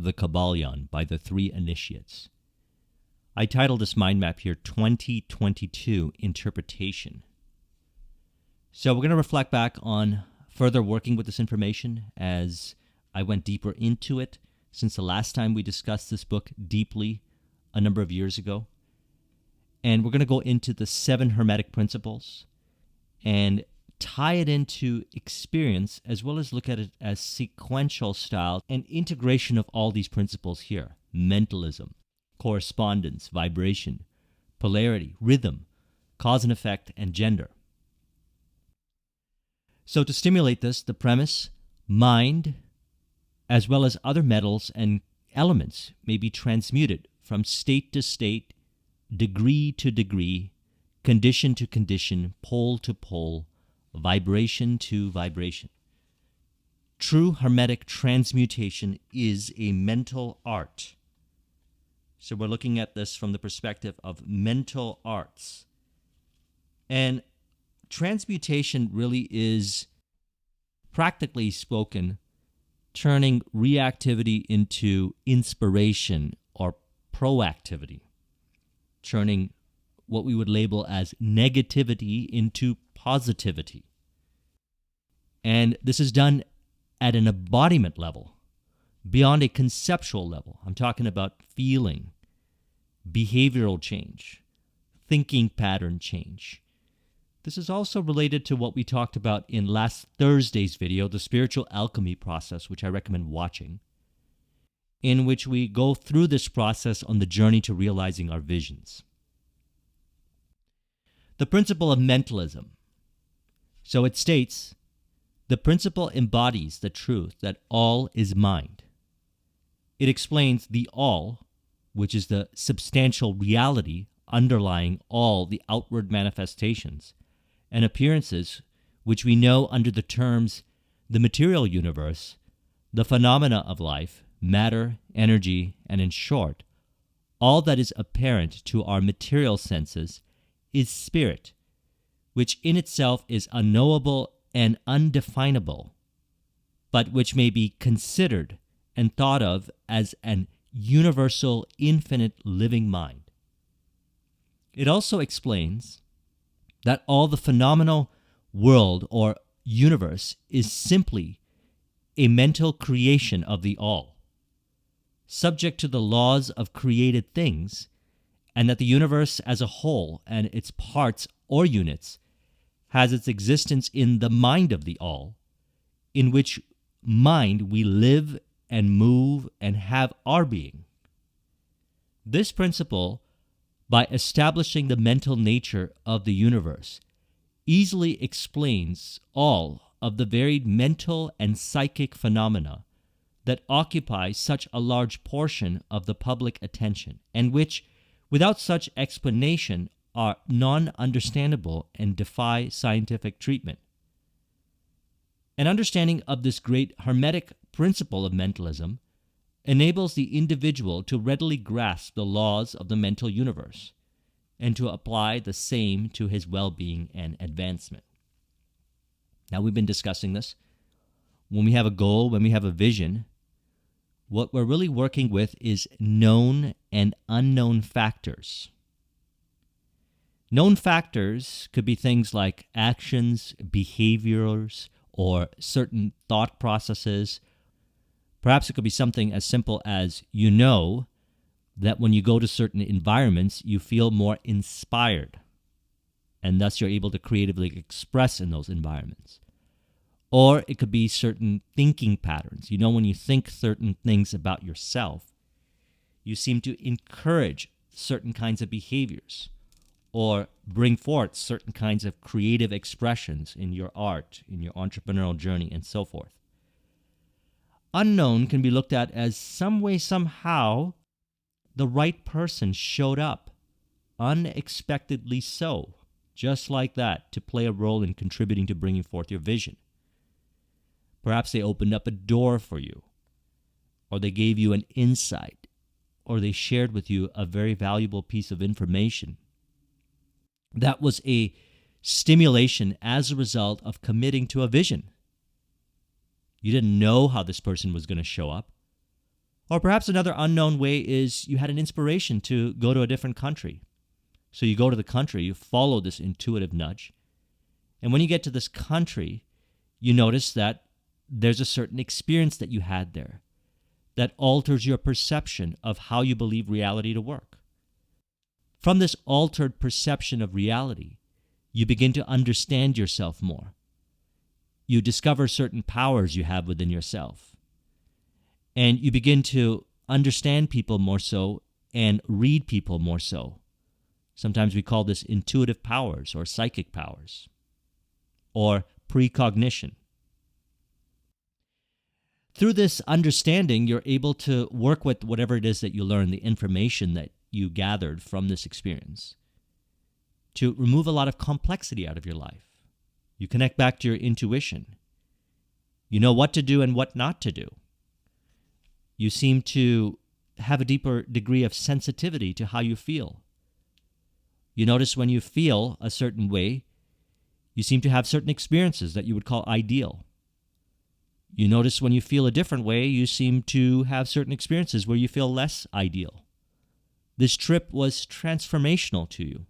the Kybalion by the three initiates. I titled this mind map here 2022 Interpretation. So we're going to reflect back on further working with this information as I went deeper into it since the last time we discussed this book deeply a number of years ago. And we're going to go into the 7 Hermetic principles and tie it into experience, as well as look at it as sequential style and integration of all these principles here: mentalism, correspondence, vibration, polarity, rhythm, cause and effect, and gender. So to stimulate this, the premise, mind, as well as other metals and elements may be transmuted from state to state, degree to degree, condition to condition, pole to pole, vibration to vibration. True Hermetic transmutation is a mental art. So we're looking at this from the perspective of mental arts. And transmutation really is, practically spoken, turning reactivity into inspiration or proactivity, turning what we would label as negativity into positivity. And this is done at an embodiment level, beyond a conceptual level. I'm talking about feeling, behavioral change, thinking pattern change. This is also related to what we talked about in last Thursday's video, the spiritual alchemy process, which I recommend watching, in which we go through this process on the journey to realizing our visions. The principle of mentalism. So it states, the principle embodies the truth that all is mind. It explains the all, which is the substantial reality underlying all the outward manifestations and appearances which we know under the terms the material universe, the phenomena of life, matter, energy, and in short, all that is apparent to our material senses is spirit, which in itself is unknowable and undefinable, but which may be considered and thought of as an universal, infinite living mind. It also explains that all the phenomenal world or universe is simply a mental creation of the all, subject to the laws of created things, and that the universe as a whole and its parts or units has its existence in the mind of the all, in which mind we live and move and have our being. This principle, by establishing the mental nature of the universe, easily explains all of the varied mental and psychic phenomena that occupy such a large portion of the public attention, and which, without such explanation, are non-understandable and defy scientific treatment. An understanding of this great Hermetic principle of mentalism enables the individual to readily grasp the laws of the mental universe and to apply the same to his well-being and advancement. Now, we've been discussing this. When we have a goal, when we have a vision, what we're really working with is known and unknown factors. Known factors could be things like actions, behaviors, or certain thought processes. Perhaps it could be something as simple as you know that when you go to certain environments, you feel more inspired, and thus you're able to creatively express in those environments. Or it could be certain thinking patterns. You know, when you think certain things about yourself, you seem to encourage certain kinds of behaviors or bring forth certain kinds of creative expressions in your art, in your entrepreneurial journey, and so forth. Unknown can be looked at as some way, somehow, the right person showed up, unexpectedly so, just like that, to play a role in contributing to bringing forth your vision. Perhaps they opened up a door for you, or they gave you an insight, or they shared with you a very valuable piece of information. That was a stimulation as a result of committing to a vision. You didn't know how this person was going to show up, Or perhaps another unknown way is you had an inspiration to go to a different country. So you go to the country, you follow this intuitive nudge, and when you get to this country, you notice that there's a certain experience that you had there that alters your perception of how you believe reality to work. From this altered perception of reality, you begin to understand yourself more. You discover certain powers you have within yourself. And you begin to understand people more so and read people more so. Sometimes we call this intuitive powers or psychic powers or precognition. Through this understanding, you're able to work with whatever it is that you learn, the information that you gathered from this experience, to remove a lot of complexity out of your life. You connect back to your intuition. You know what to do and what not to do. You seem to have a deeper degree of sensitivity to how you feel. You notice when you feel a certain way, you seem to have certain experiences that you would call ideal. You notice when you feel a different way, you seem to have certain experiences where you feel less ideal. This trip was transformational to you.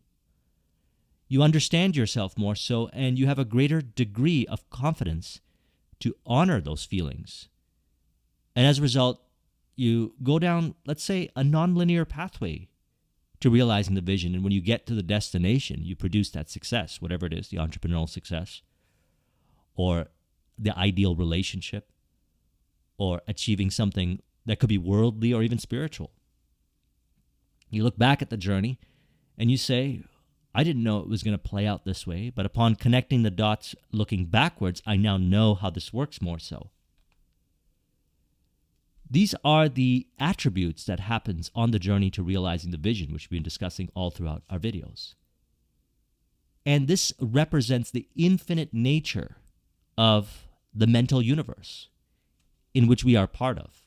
You understand yourself more so, and you have a greater degree of confidence to honor those feelings. And as a result, you go down, let's say, a nonlinear pathway to realizing the vision. And when you get to the destination, you produce that success, whatever it is, the entrepreneurial success, or the ideal relationship, or achieving something that could be worldly or even spiritual. You look back at the journey and you say, I didn't know it was going to play out this way, but upon connecting the dots looking backwards, I now know how this works more so. These are the attributes that happens on the journey to realizing the vision, which we've been discussing all throughout our videos. And this represents the infinite nature of the mental universe in which we are part of.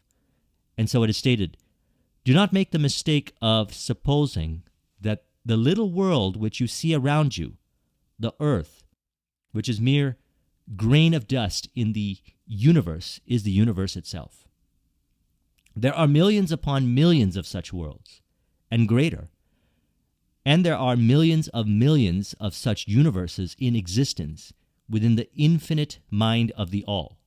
And so it is stated, do not make the mistake of supposing that the little world which you see around you, the earth, which is mere grain of dust in the universe, is the universe itself. There are millions upon millions of such worlds, and greater. And there are millions of such universes in existence within the infinite mind of the all.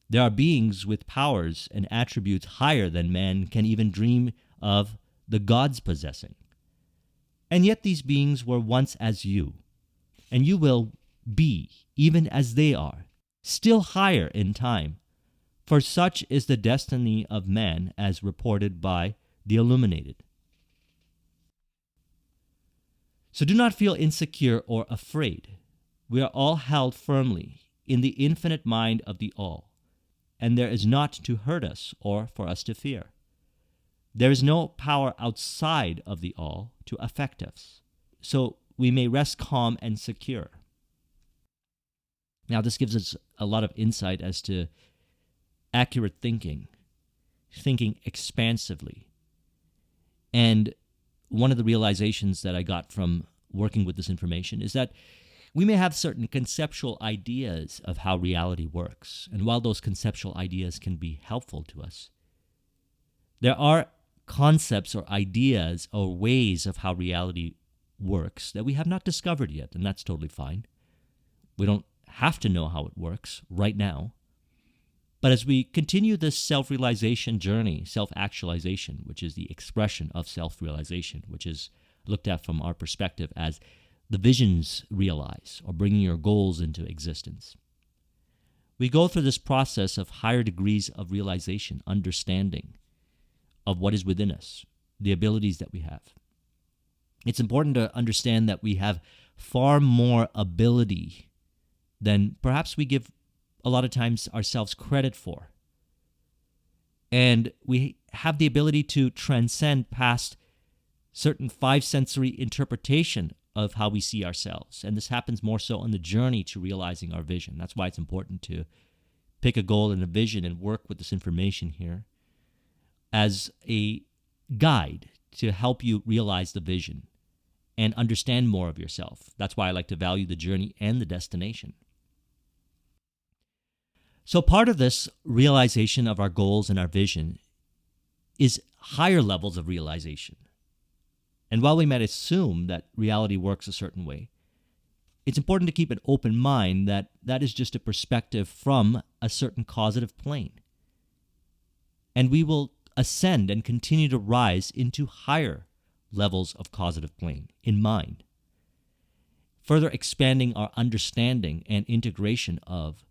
There are beings with powers and attributes higher than man can even dream of the gods possessing. And yet these beings were once as you, and you will be even as they are, still higher in time. For such is the destiny of man as reported by the illuminated. So do not feel insecure or afraid. We are all held firmly in the infinite mind of the all, and there is naught to hurt us or for us to fear. There is no power outside of the all to affect us, so we may rest calm and secure. Now, this gives us a lot of insight as to accurate thinking expansively. And one of the realizations that I got from working with this information is that we may have certain conceptual ideas of how reality works. And while those conceptual ideas can be helpful to us, there are concepts or ideas or ways of how reality works that we have not discovered yet, and that's totally fine. We don't have to know how it works right now. But as we continue this self-realization journey, self-actualization, which is the expression of self-realization, which is looked at from our perspective as the visions realize, or bringing your goals into existence. We go through this process of higher degrees of realization, understanding of what is within us, the abilities that we have. It's important to understand that we have far more ability than perhaps we give a lot of times ourselves credit for. And we have the ability to transcend past certain five sensory interpretation of how we see ourselves. And this happens more so on the journey to realizing our vision. That's why it's important to pick a goal and a vision and work with this information here as a guide to help you realize the vision and understand more of yourself. That's why I like to value the journey and the destination. So part of this realization of our goals and our vision is higher levels of realization. And while we might assume that reality works a certain way, it's important to keep an open mind that that is just a perspective from a certain causative plane. And we will ascend and continue to rise into higher levels of causative plane in mind, further expanding our understanding and integration of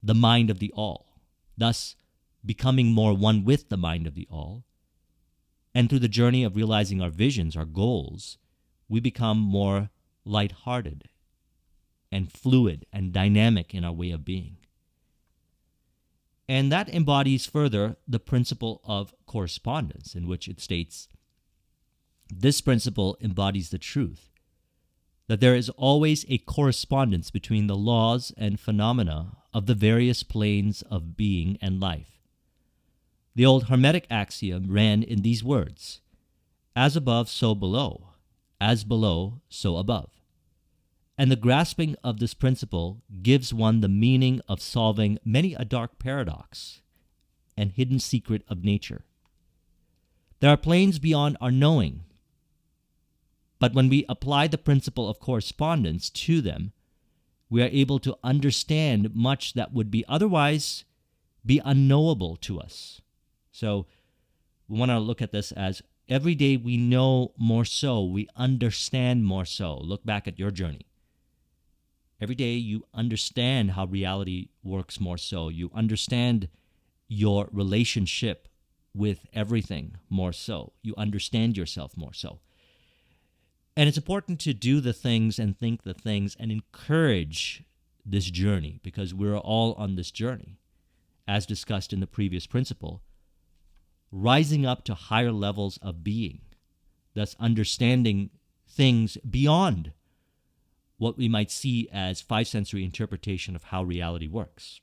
the mind of the all, thus becoming more one with the mind of the all. And through the journey of realizing our visions, our goals, we become more lighthearted and fluid and dynamic in our way of being. And that embodies further the principle of correspondence, in which it states, this principle embodies the truth that there is always a correspondence between the laws and phenomena of the various planes of being and life. The old Hermetic axiom ran in these words, as above, so below, as below, so above. And the grasping of this principle gives one the meaning of solving many a dark paradox and hidden secret of nature. There are planes beyond our knowing, but when we apply the principle of correspondence to them, we are able to understand much that would be otherwise be unknowable to us. So we want to look at this as every day we know more so, we understand more so. Look back at your journey. Every day you understand how reality works more so. You understand your relationship with everything more so. You understand yourself more so. And it's important to do the things and think the things and encourage this journey, because we're all on this journey, as discussed in the previous principle, rising up to higher levels of being, thus understanding things beyond what we might see as five-sensory interpretation of how reality works.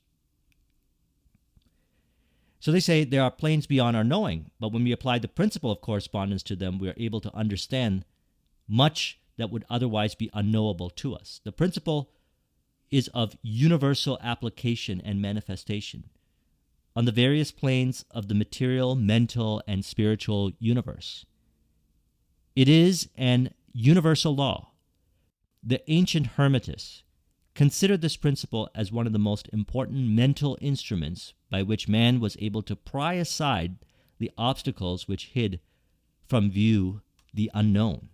So they say there are planes beyond our knowing, but when we apply the principle of correspondence to them, we are able to understand much that would otherwise be unknowable to us. The principle is of universal application and manifestation on the various planes of the material, mental, and spiritual universe. It is an universal law. The ancient Hermitus considered this principle as one of the most important mental instruments by which man was able to pry aside the obstacles which hid from view the unknown.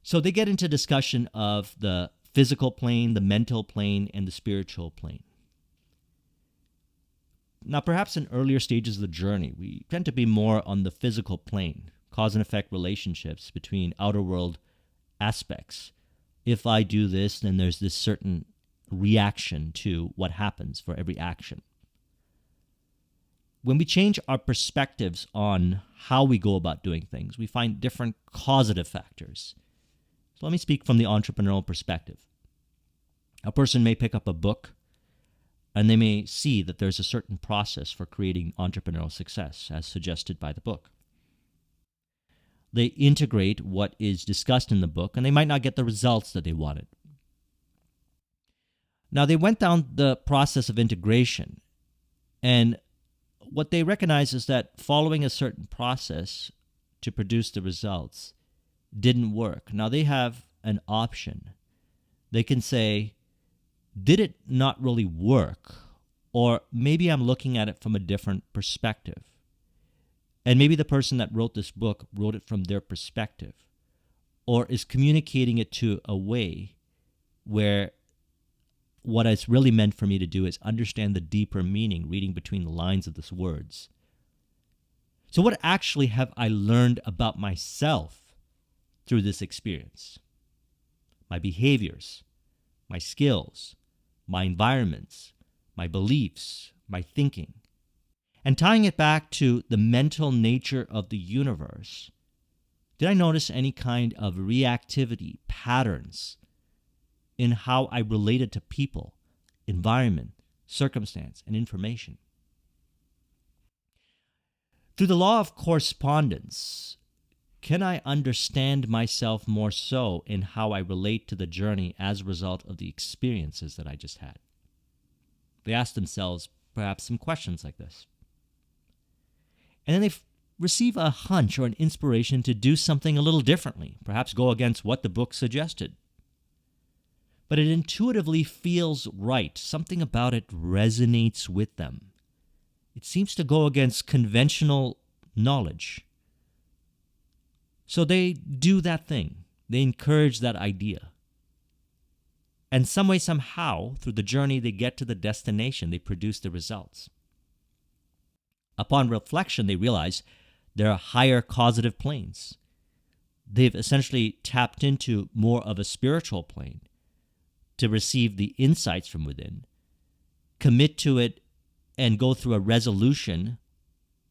So they get into discussion of the physical plane, the mental plane, and the spiritual plane. Now, perhaps in earlier stages of the journey, we tend to be more on the physical plane, cause and effect relationships between outer world aspects. If I do this, then there's this certain reaction to what happens for every action. When we change our perspectives on how we go about doing things, we find different causative factors. So let me speak from the entrepreneurial perspective. A person may pick up a book and they may see that there's a certain process for creating entrepreneurial success, as suggested by the book. They integrate what is discussed in the book, and they might not get the results that they wanted. Now, they went down the process of integration, and what they recognize is that following a certain process to produce the results didn't work. Now, they have an option. They can say, did it not really work? Or maybe I'm looking at it from a different perspective. And maybe the person that wrote this book wrote it from their perspective, or is communicating it to a way where what it's really meant for me to do is understand the deeper meaning, reading between the lines of these words. So what actually have I learned about myself through this experience? My behaviors, my skills, my environments, my beliefs, my thinking. And tying it back to the mental nature of the universe, did I notice any kind of reactivity, patterns in how I related to people, environment, circumstance, and information? Through the law of correspondence, can I understand myself more so in how I relate to the journey as a result of the experiences that I just had? They asked themselves perhaps some questions like this. And then they receive a hunch or an inspiration to do something a little differently, perhaps go against what the book suggested. But it intuitively feels right. Something about it resonates with them. It seems to go against conventional knowledge. So they do that thing. They encourage that idea. And some way, somehow, through the journey, they get to the destination. They produce the results. Upon reflection, they realize there are higher causative planes. They've essentially tapped into more of a spiritual plane to receive the insights from within, commit to it, and go through a resolution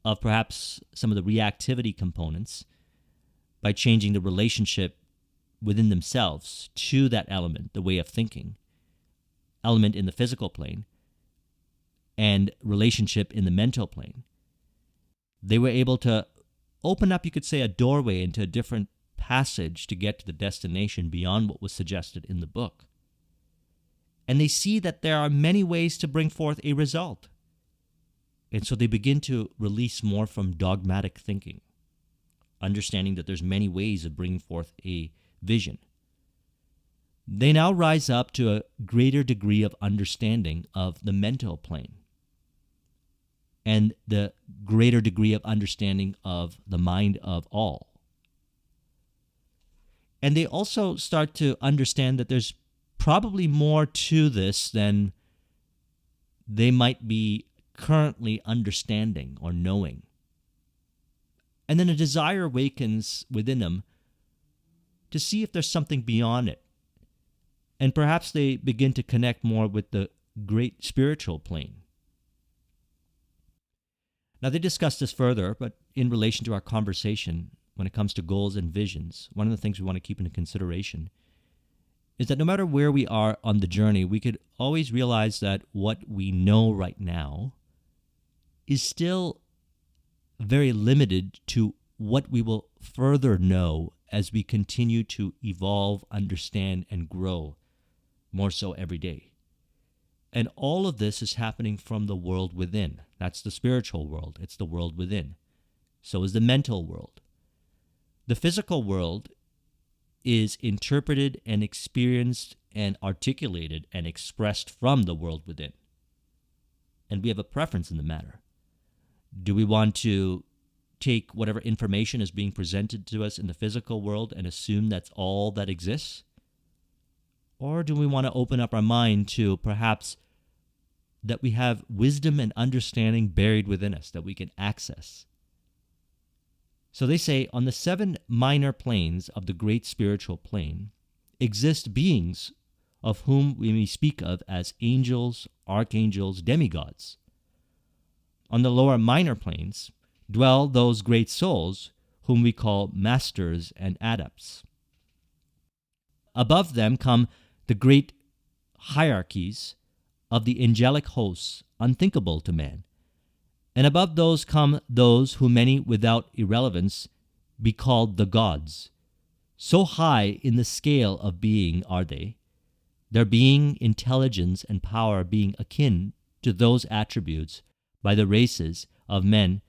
of perhaps some of the reactivity components by changing the relationship within themselves to that element, the way of thinking, element in the physical plane, and relationship in the mental plane. They were able to open up, you could say, a doorway into a different passage to get to the destination beyond what was suggested in the book. And they see that there are many ways to bring forth a result. And so they begin to release more from dogmatic thinking, understanding that there's many ways of bringing forth a vision. They now rise up to a greater degree of understanding of the mental plane and the greater degree of understanding of the mind of all. And they also start to understand that there's probably more to this than they might be currently understanding or knowing. And then a desire awakens within them to see if there's something beyond it. And perhaps they begin to connect more with the great spiritual plane. Now, they discuss this further, but in relation to our conversation, when it comes to goals and visions, one of the things we want to keep into consideration is that no matter where we are on the journey, we could always realize that what we know right now is still very limited to what we will further know as we continue to evolve, understand, and grow more so every day. And all of this is happening from the world within. That's the spiritual world. It's the world within. So is the mental world. The physical world is interpreted and experienced and articulated and expressed from the world within. And we have a preference in the matter. Do we want to take whatever information is being presented to us in the physical world and assume that's all that exists? Or do we want to open up our mind to perhaps that we have wisdom and understanding buried within us that we can access? So they say on the 7 minor planes of the great spiritual plane exist beings of whom we may speak of as angels, archangels, demigods. On the lower minor planes dwell those great souls whom we call masters and adepts. Above them come the great hierarchies of the angelic hosts, unthinkable to man. And above those come those who many without irrelevance be called the gods. So high in the scale of being are they, their being, intelligence, and power being akin to those attributes by the races of men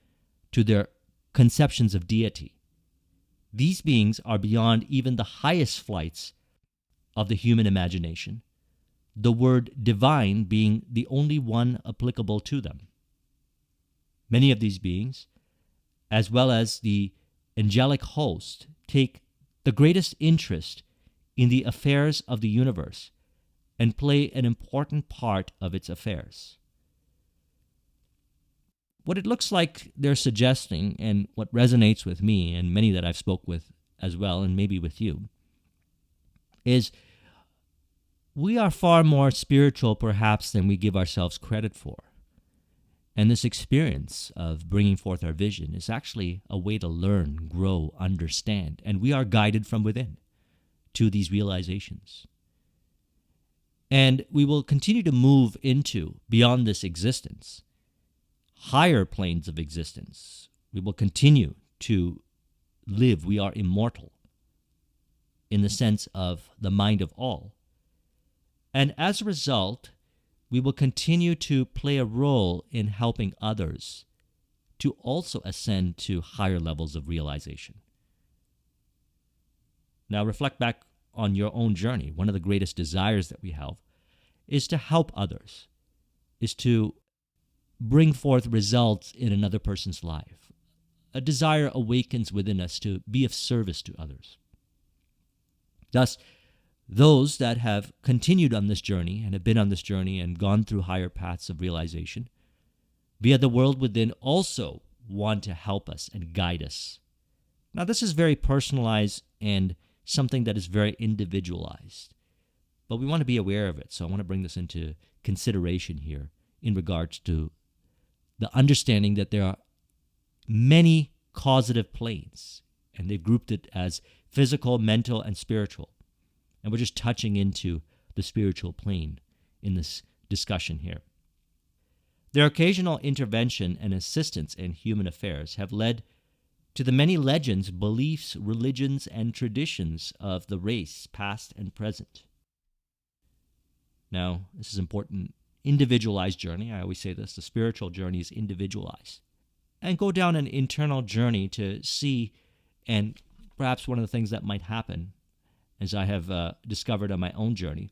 to their conceptions of deity. These beings are beyond even the highest flights of the human imagination, the word divine being the only one applicable to them. Many of these beings, as well as the angelic host, take the greatest interest in the affairs of the universe and play an important part of its affairs. What it looks like they're suggesting, and what resonates with me and many that I've spoke with as well, and maybe with you, is we are far more spiritual perhaps than we give ourselves credit for. And this experience of bringing forth our vision is actually a way to learn, grow, understand, and we are guided from within to these realizations. And we will continue to move into, beyond this existence, higher planes of existence. We will continue to live. We are immortal in the sense of the mind of all. And as a result, we will continue to play a role in helping others to also ascend to higher levels of realization. Now, reflect back on your own journey. One of the greatest desires that we have is to help others, is to bring forth results in another person's life. A desire awakens within us to be of service to others. Thus, those that have continued on this journey and have been on this journey and gone through higher paths of realization, via the world within, also want to help us and guide us. Now, this is very personalized and something that is very individualized, but we want to be aware of it. So I want to bring this into consideration here in regards to the understanding that there are many causative planes, and they've grouped it as physical, mental, and spiritual. And we're just touching into the spiritual plane in this discussion here. Their occasional intervention and assistance in human affairs have led to the many legends, beliefs, religions, and traditions of the race, past and present. Now, this is important. Individualized journey. I always say this. The spiritual journey is individualized. And go down an internal journey to see, and perhaps one of the things that might happen, as I have discovered on my own journey,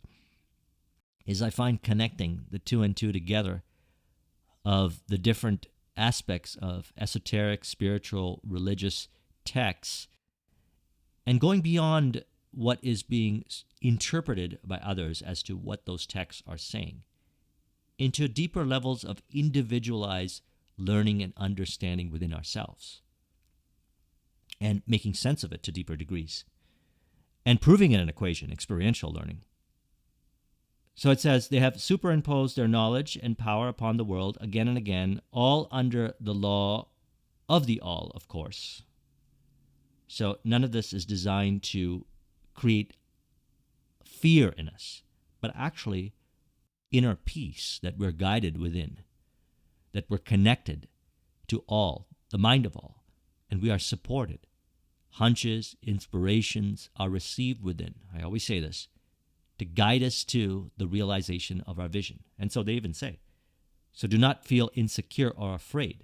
is I find connecting the two and two together of the different aspects of esoteric, spiritual, religious texts, and going beyond what is being interpreted by others as to what those texts are saying, into deeper levels of individualized learning and understanding within ourselves, and making sense of it to deeper degrees, and proving it in an equation, experiential learning. So it says, they have superimposed their knowledge and power upon the world again and again, all under the law of the all, of course. So none of this is designed to create fear in us, but actually inner peace, that we're guided within, that we're connected to all, the mind of all, and we are supported. Hunches, inspirations are received within. I always say this, to guide us to the realization of our vision. And so they even say, so do not feel insecure or afraid.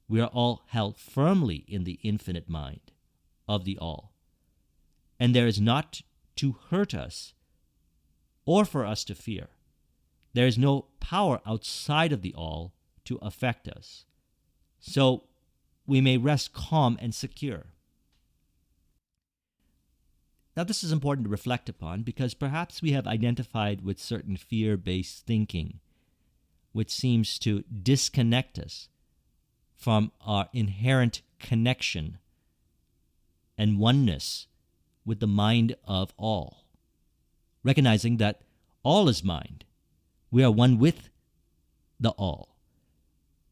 We are all held firmly in the infinite mind of the all. And there is not to hurt us or for us to fear. There is no power outside of the all to affect us. So we may rest calm and secure. Now, this is important to reflect upon because perhaps we have identified with certain fear-based thinking, which seems to disconnect us from our inherent connection and oneness with the mind of all, recognizing that all is mind. We are one with the all.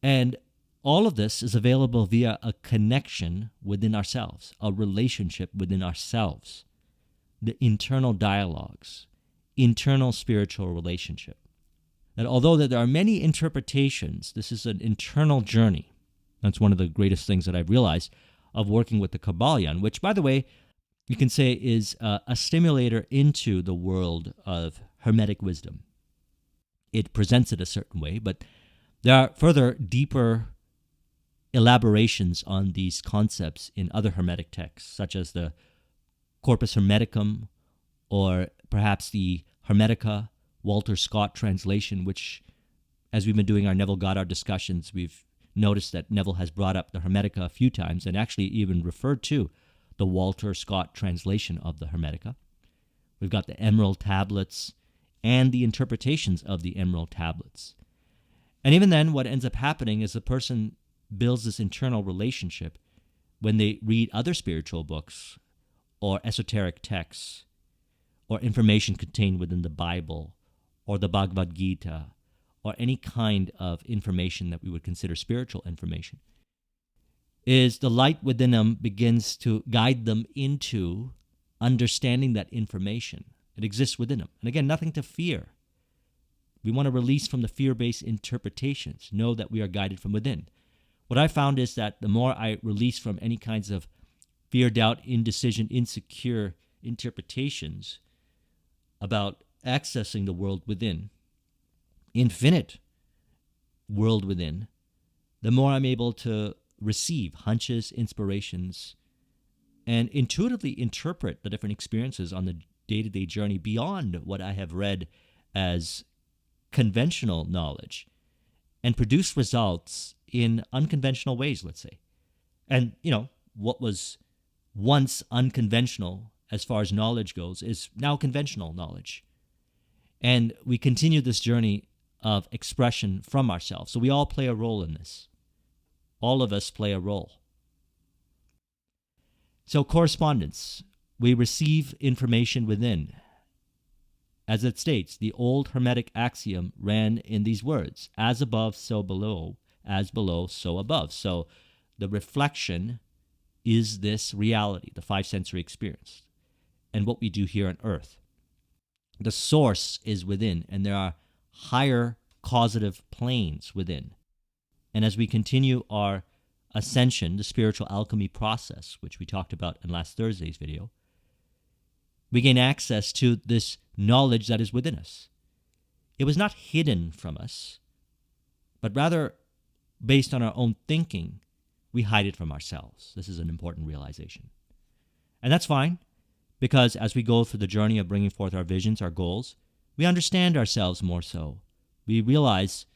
And all of this is available via a connection within ourselves, a relationship within ourselves. The internal dialogues, internal spiritual relationship. That although there are many interpretations, this is an internal journey. That's one of the greatest things that I've realized of working with the Kybalion, which, by the way, you can say is a stimulator into the world of Hermetic wisdom. It presents it a certain way, but there are further, deeper elaborations on these concepts in other Hermetic texts, such as the Corpus Hermeticum, or perhaps the Hermetica, Walter Scott translation, which, as we've been doing our Neville Goddard discussions, we've noticed that Neville has brought up the Hermetica a few times and actually even referred to the Walter Scott translation of the Hermetica. We've got the Emerald Tablets and the interpretations of the Emerald Tablets. And even then, what ends up happening is the person builds this internal relationship when they read other spiritual books or esoteric texts, or information contained within the Bible, or the Bhagavad Gita, or any kind of information that we would consider spiritual information, is the light within them begins to guide them into understanding that information. It exists within them. And again, nothing to fear. We want to release from the fear-based interpretations, know that we are guided from within. What I found is that the more I release from any kinds of fear, doubt, indecision, insecure interpretations about accessing the world within, infinite world within, the more I'm able to receive hunches, inspirations, and intuitively interpret the different experiences on the day-to-day journey beyond what I have read as conventional knowledge and produce results in unconventional ways, let's say. And, what was once unconventional as far as knowledge goes is now conventional knowledge. And we continue this journey of expression from ourselves. So we all play a role in this. All of us play a role. So correspondence. We receive information within. As it states, the old Hermetic axiom ran in these words: as above, so below; as below, so above. So the reflection is this reality, the five sensory experience, and what we do here on earth. The source is within, and there are higher causative planes within. And as we continue our ascension, the spiritual alchemy process, which we talked about in last Thursday's video, we gain access to this knowledge that is within us. It was not hidden from us, but rather, based on our own thinking, we hide it from ourselves. This is an important realization. And that's fine, because as we go through the journey of bringing forth our visions, our goals, we understand ourselves more so. We realize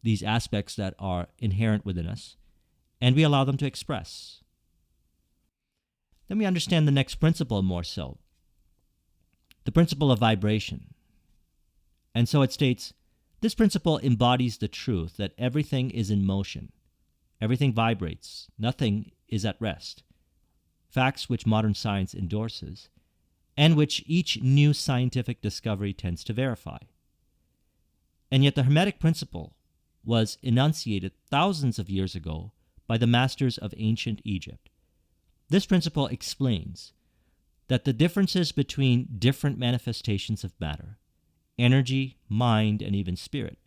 these aspects that are inherent within us, and we allow them to express. Then we understand the next principle more so, the principle of vibration. And so it states, this principle embodies the truth that everything is in motion. Everything vibrates. Nothing is at rest. Facts which modern science endorses, and which each new scientific discovery tends to verify. And yet the Hermetic principle was enunciated thousands of years ago by the masters of ancient Egypt. This principle explains that the differences between different manifestations of matter, energy, mind, and even spirit,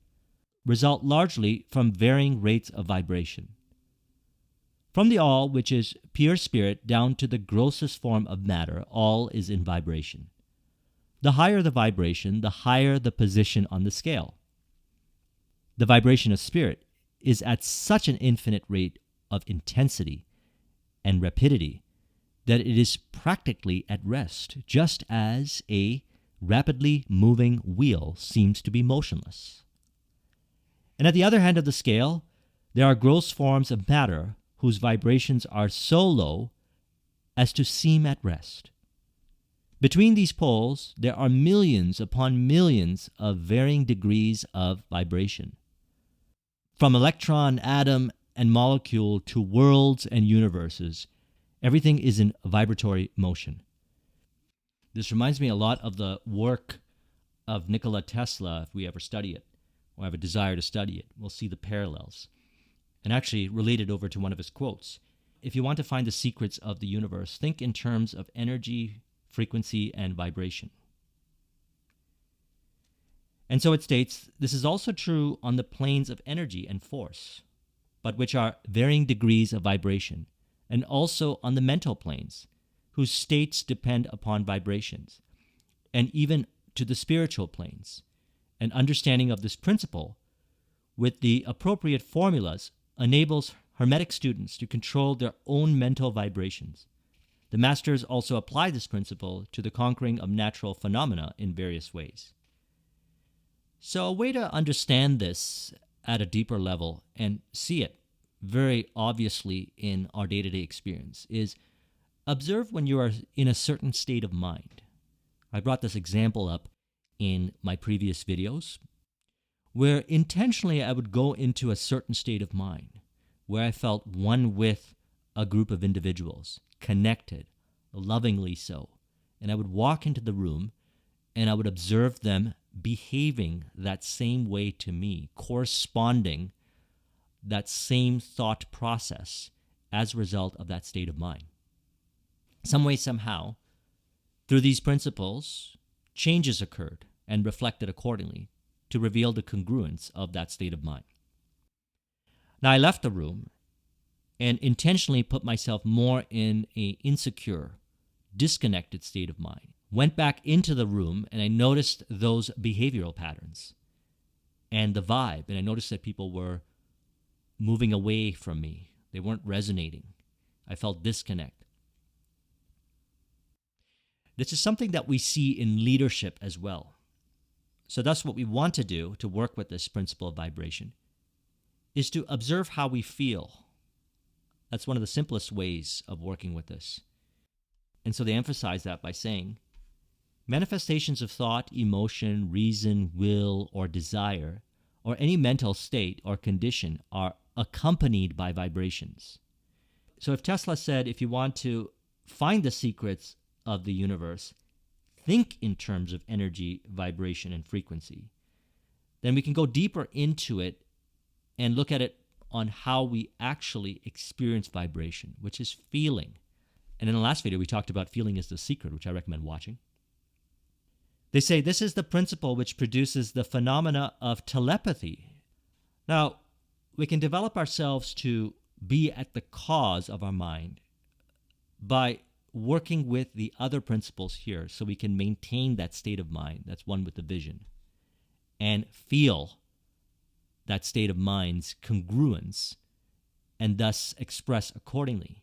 result largely from varying rates of vibration. From the all, which is pure spirit, down to the grossest form of matter, all is in vibration. The higher the vibration, the higher the position on the scale. The vibration of spirit is at such an infinite rate of intensity and rapidity that it is practically at rest, just as a rapidly moving wheel seems to be motionless. And at the other end of the scale, there are gross forms of matter whose vibrations are so low as to seem at rest. Between these poles, there are millions upon millions of varying degrees of vibration. From electron, atom, and molecule to worlds and universes, everything is in vibratory motion. This reminds me a lot of the work of Nikola Tesla, if we ever study it, or have a desire to study it. We'll see the parallels. And actually related over to one of his quotes. If you want to find the secrets of the universe, think in terms of energy, frequency, and vibration. And so it states, this is also true on the planes of energy and force, but which are varying degrees of vibration, and also on the mental planes, whose states depend upon vibrations, and even to the spiritual planes. An understanding of this principle with the appropriate formulas enables Hermetic students to control their own mental vibrations. The masters also apply this principle to the conquering of natural phenomena in various ways. So a way to understand this at a deeper level and see it very obviously in our day-to-day experience is observe when you are in a certain state of mind. I brought this example up in my previous videos, where intentionally I would go into a certain state of mind, where I felt one with a group of individuals, connected, lovingly so. And I would walk into the room and I would observe them behaving that same way to me, corresponding that same thought process as a result of that state of mind. Some way, somehow, through these principles, changes occurred and reflected accordingly to reveal the congruence of that state of mind. Now, I left the room and intentionally put myself more in an insecure, disconnected state of mind. Went back into the room and I noticed those behavioral patterns and the vibe, and I noticed that people were moving away from me. They weren't resonating. I felt disconnect. This is something that we see in leadership as well. So that's what we want to do to work with this principle of vibration, is to observe how we feel. That's one of the simplest ways of working with this. And so they emphasize that by saying, manifestations of thought, emotion, reason, will, or desire, or any mental state or condition are accompanied by vibrations. So if Tesla said, if you want to find the secrets of the universe, think in terms of energy, vibration, and frequency, then we can go deeper into it and look at it on how we actually experience vibration, which is feeling. And in the last video, we talked about feeling is the secret, which I recommend watching. They say this is the principle which produces the phenomena of telepathy. Now, we can develop ourselves to be at the cause of our mind by working with the other principles here so we can maintain that state of mind that's one with the vision and feel that state of mind's congruence and thus express accordingly.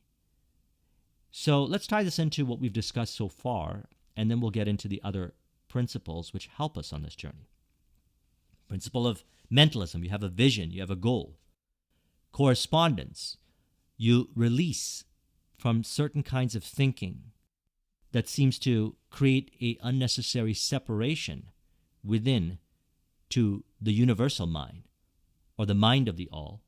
So let's tie this into what we've discussed so far, and then we'll get into the other principles which help us on this journey. Principle of mentalism, you have a vision, you have a goal. Correspondence, you release from certain kinds of thinking that seems to create an unnecessary separation within to the universal mind or the mind of the all.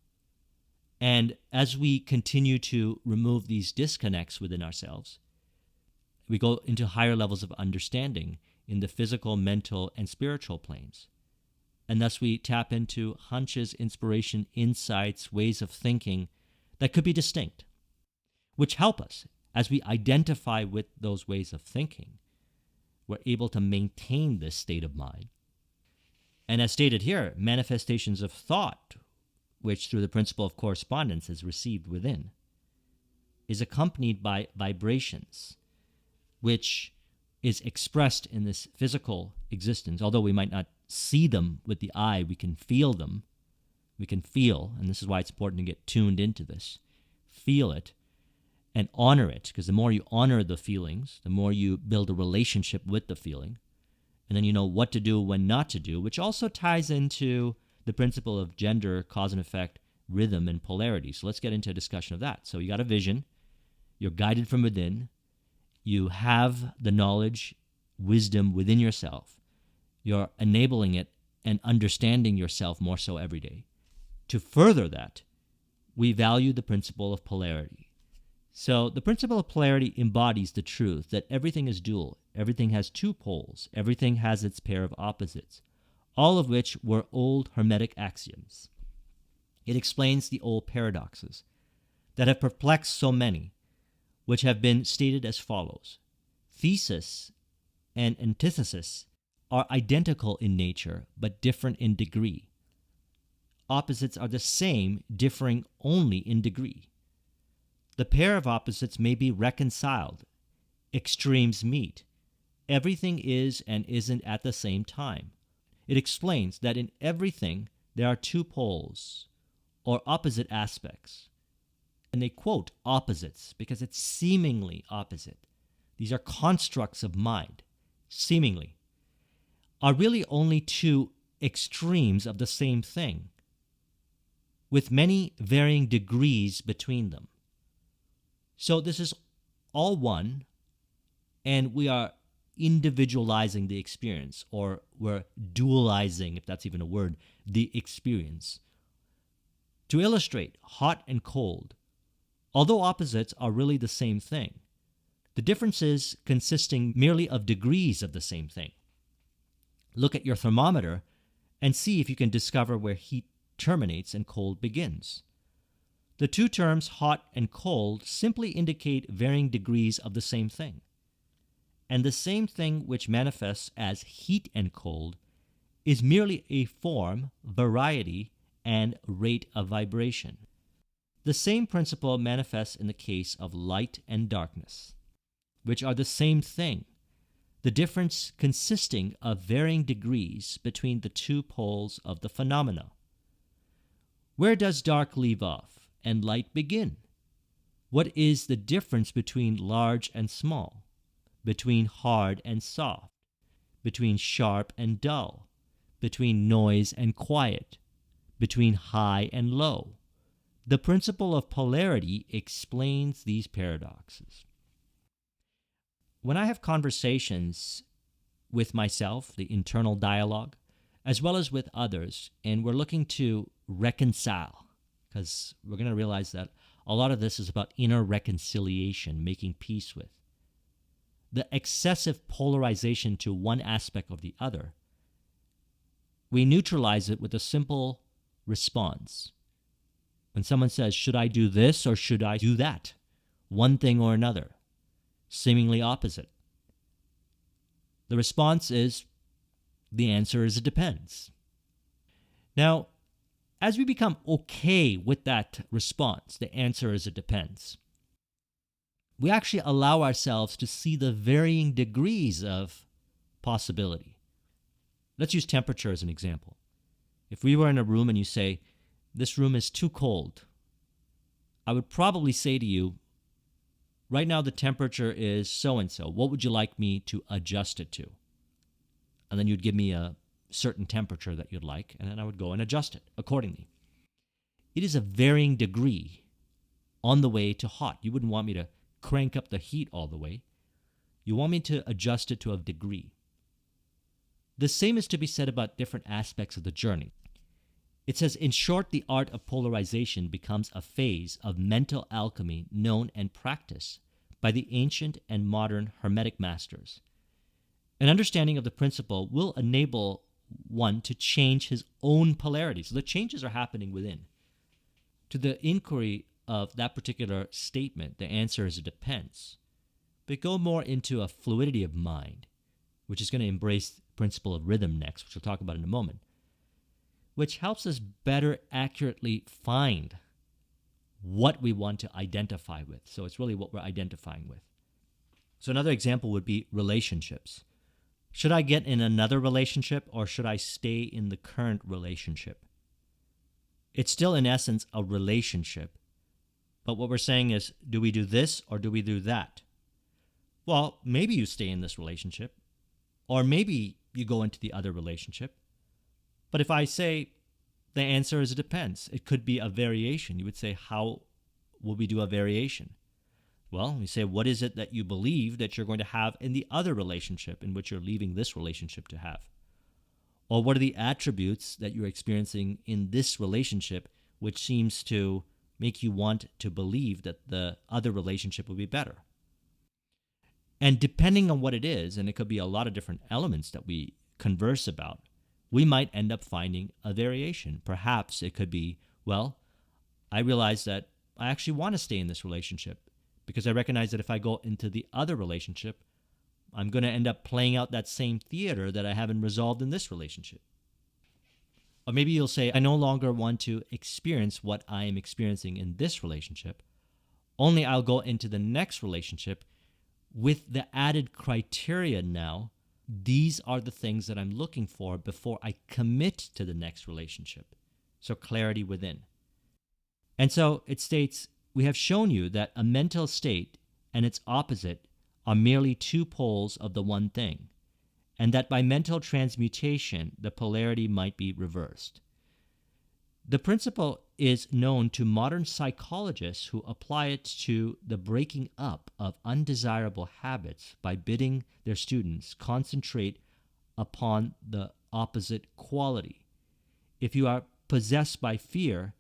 And as we continue to remove these disconnects within ourselves, we go into higher levels of understanding in the physical, mental, and spiritual planes. And thus we tap into hunches, inspiration, insights, ways of thinking that could be distinct, which help us as we identify with those ways of thinking. We're able to maintain this state of mind. And as stated here, manifestations of thought, which through the principle of correspondence is received within, is accompanied by vibrations, which is expressed in this physical existence. Although we might not see them with the eye, we can feel them. We can feel, and this is why it's important to get tuned into this. Feel it and honor it, because the more you honor the feelings, the more you build a relationship with the feeling, and then you know what to do, when not to do, which also ties into the principle of gender, cause and effect, rhythm, and polarity. So let's get into a discussion of that. So you got a vision, you're guided from within, you have the knowledge, wisdom within yourself, you're enabling it and understanding yourself more so every day. To further that, we value the principle of polarity. So the principle of polarity embodies the truth that everything is dual, everything has two poles, everything has its pair of opposites, all of which were old Hermetic axioms. It explains the old paradoxes that have perplexed so many, which have been stated as follows. Thesis and antithesis are identical in nature, but different in degree. Opposites are the same, differing only in degree. The pair of opposites may be reconciled. Extremes meet. Everything is and isn't at the same time. It explains that in everything there are two poles, or opposite aspects. And they quote opposites because it's seemingly opposite. These are constructs of mind, seemingly, are really only two extremes of the same thing, with many varying degrees between them. So this is all one, and we are individualizing the experience, or we're dualizing, if that's even a word, the experience. To illustrate hot and cold, although opposites are really the same thing, the differences consisting merely of degrees of the same thing. Look at your thermometer and see if you can discover where heat terminates and cold begins. The two terms hot and cold simply indicate varying degrees of the same thing. And the same thing which manifests as heat and cold is merely a form, variety, and rate of vibration. The same principle manifests in the case of light and darkness, which are the same thing, the difference consisting of varying degrees between the two poles of the phenomena. Where does dark leave off and light begin? What is the difference between large and small, between hard and soft, between sharp and dull, between noise and quiet, between high and low? The principle of polarity explains these paradoxes. When I have conversations with myself, the internal dialogue, as well as with others, and we're looking to reconcile, because we're going to realize that a lot of this is about inner reconciliation, making peace with. The excessive polarization to one aspect of the other, we neutralize it with a simple response. When someone says, should I do this or should I do that? One thing or another, seemingly opposite. The response is, the answer is it depends. Now, as we become okay with that response, the answer is it depends, we actually allow ourselves to see the varying degrees of possibility. Let's use temperature as an example. If we were in a room and you say, this room is too cold, I would probably say to you, right now the temperature is so-and-so. What would you like me to adjust it to? And then you'd give me a certain temperature that you'd like, and then I would go and adjust it accordingly. It is a varying degree on the way to hot. You wouldn't want me to crank up the heat all the way. You want me to adjust it to a degree. The same is to be said about different aspects of the journey. It says, in short, the art of polarization becomes a phase of mental alchemy known and practiced by the ancient and modern Hermetic masters. An understanding of the principle will enable one to change his own polarity. So the changes are happening within. To the inquiry of that particular statement, the answer is it depends. But go more into a fluidity of mind, which is going to embrace the principle of rhythm next, which we'll talk about in a moment, which helps us better accurately find what we want to identify with. So it's really what we're identifying with. So another example would be relationships. Should I get in another relationship or should I stay in the current relationship? It's still in essence a relationship, but what we're saying is, do we do this or do we do that? Well, maybe you stay in this relationship, or maybe you go into the other relationship. But if I say the answer is it depends, it could be a variation. You would say, how will we do a variation? Well, you say, what is it that you believe that you're going to have in the other relationship in which you're leaving this relationship to have? Or what are the attributes that you're experiencing in this relationship which seems to make you want to believe that the other relationship will be better? And depending on what it is, and it could be a lot of different elements that we converse about, we might end up finding a variation. Perhaps it could be, well, I realize that I actually want to stay in this relationship because I recognize that if I go into the other relationship, I'm going to end up playing out that same theater that I haven't resolved in this relationship. Or maybe you'll say, I no longer want to experience what I am experiencing in this relationship. Only I'll go into the next relationship with the added criteria now. These are the things that I'm looking for before I commit to the next relationship. So clarity within. And so it states, we have shown you that a mental state and its opposite are merely two poles of the one thing, and that by mental transmutation, the polarity might be reversed. The principle is known to modern psychologists who apply it to the breaking up of undesirable habits by bidding their students concentrate upon the opposite quality. If you are possessed by fear,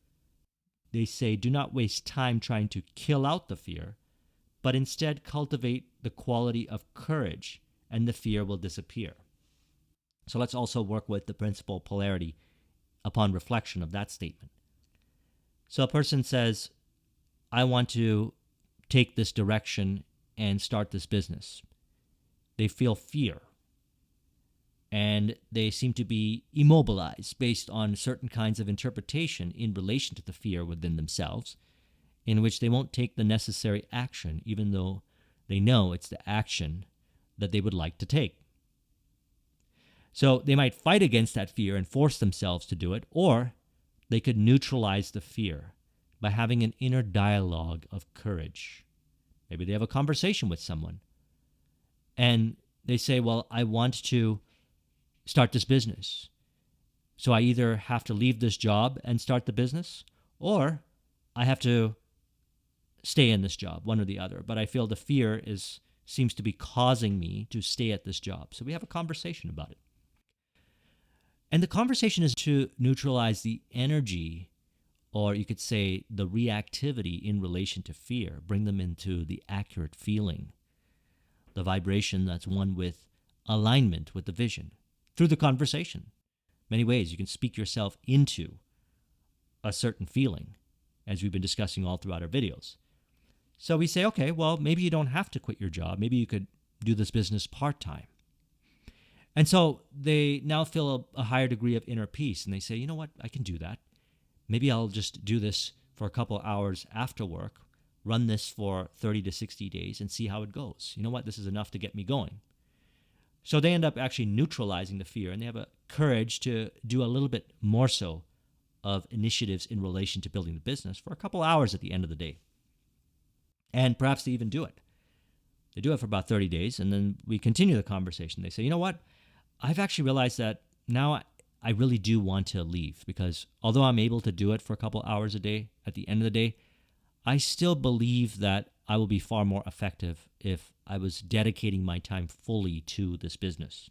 they say, do not waste time trying to kill out the fear, but instead cultivate the quality of courage, and the fear will disappear. So let's also work with the principle of polarity upon reflection of that statement. So a person says, I want to take this direction and start this business. They feel fear, and they seem to be immobilized based on certain kinds of interpretation in relation to the fear within themselves, in which they won't take the necessary action, even though they know it's the action that they would like to take. So they might fight against that fear and force themselves to do it, or they could neutralize the fear by having an inner dialogue of courage. Maybe they have a conversation with someone and they say, well, I want to start this business. So I either have to leave this job and start the business, or I have to stay in this job, one or the other. But I feel the fear seems to be causing me to stay at this job. So we have a conversation about it. And the conversation is to neutralize the energy, or you could say the reactivity in relation to fear, bring them into the accurate feeling, the vibration that's one with alignment with the vision through the conversation. Many ways you can speak yourself into a certain feeling, as we've been discussing all throughout our videos. So we say, okay, well, maybe you don't have to quit your job. Maybe you could do this business part-time. And so they now feel a higher degree of inner peace, and they say, you know what, I can do that. Maybe I'll just do this for a couple hours after work, run this for 30 to 60 days and see how it goes. You know what, this is enough to get me going. So they end up actually neutralizing the fear, and they have a courage to do a little bit more so of initiatives in relation to building the business for a couple hours at the end of the day. And perhaps they even do it. They do it for about 30 days, and then we continue the conversation. They say, you know what, I've actually realized that now I really do want to leave, because although I'm able to do it for a couple hours a day, at the end of the day, I still believe that I will be far more effective if I was dedicating my time fully to this business.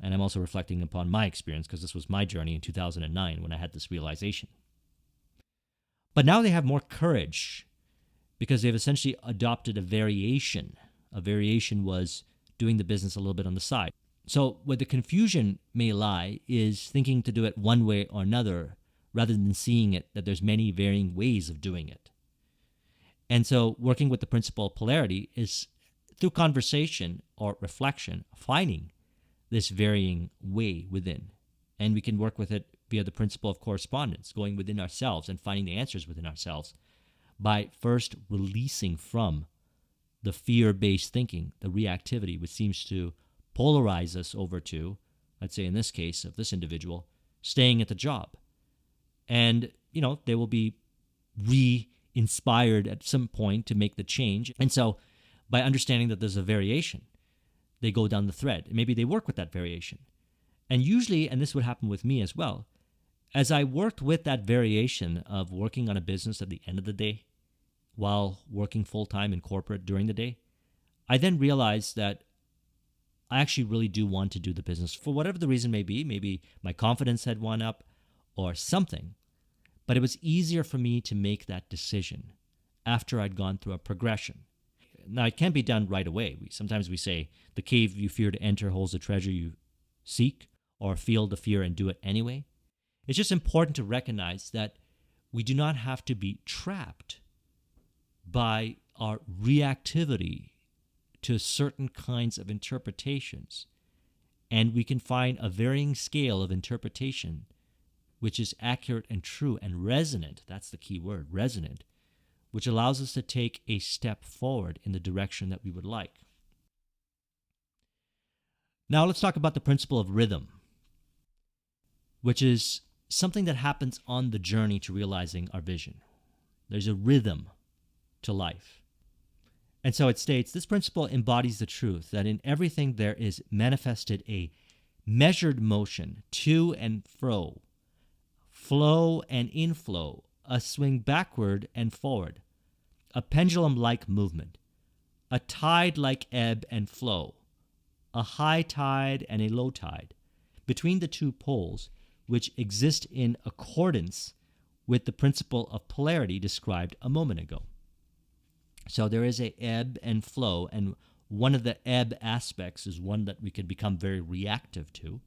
And I'm also reflecting upon my experience, because this was my journey in 2009 when I had this realization. But now they have more courage because they've essentially adopted a variation. A variation was doing the business a little bit on the side. So where the confusion may lie is thinking to do it one way or another, rather than seeing it that there's many varying ways of doing it. And so working with the principle of polarity is through conversation or reflection, finding this varying way within. And we can work with it via the principle of correspondence, going within ourselves and finding the answers within ourselves by first releasing from the fear-based thinking, the reactivity, which seems to polarize us over to, let's say in this case of this individual, staying at the job. And, they will be re-inspired at some point to make the change. And so by understanding that there's a variation, they go down the thread. And maybe they work with that variation. And usually, and this would happen with me as well, as I worked with that variation of working on a business at the end of the day while working full-time in corporate during the day, I then realized that I actually really do want to do the business for whatever the reason may be. Maybe my confidence had gone up or something. But it was easier for me to make that decision after I'd gone through a progression. Now, it can't be done right away. Sometimes we say, the cave you fear to enter holds the treasure you seek, or feel the fear and do it anyway. It's just important to recognize that we do not have to be trapped by our reactivity to certain kinds of interpretations. And we can find a varying scale of interpretation which is accurate and true and resonant. That's the key word, resonant, which allows us to take a step forward in the direction that we would like. Now let's talk about the principle of rhythm, which is something that happens on the journey to realizing our vision. There's a rhythm to life. And so it states, this principle embodies the truth that in everything there is manifested a measured motion to and fro, flow and inflow, a swing backward and forward, a pendulum-like movement, a tide-like ebb and flow, a high tide and a low tide, between the two poles, which exist in accordance with the principle of polarity described a moment ago. So there is a ebb and flow, and one of the ebb aspects is one that we could become very reactive to.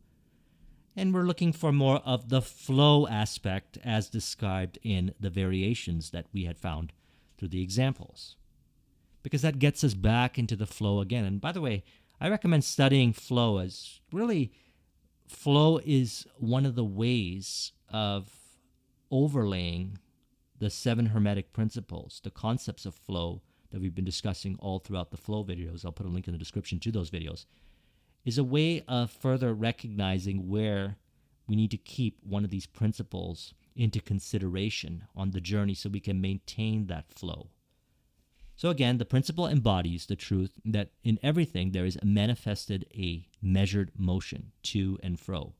And we're looking for more of the flow aspect as described in the variations that we had found through the examples, because that gets us back into the flow again. And by the way, I recommend studying flow, as really flow is one of the ways of overlaying the 7 Hermetic principles, the concepts of flow that we've been discussing all throughout the flow videos. I'll put a link in the description to those videos, is a way of further recognizing where we need to keep one of these principles into consideration on the journey so we can maintain that flow. So again, the principle embodies the truth that in everything there is manifested a measured motion to and fro.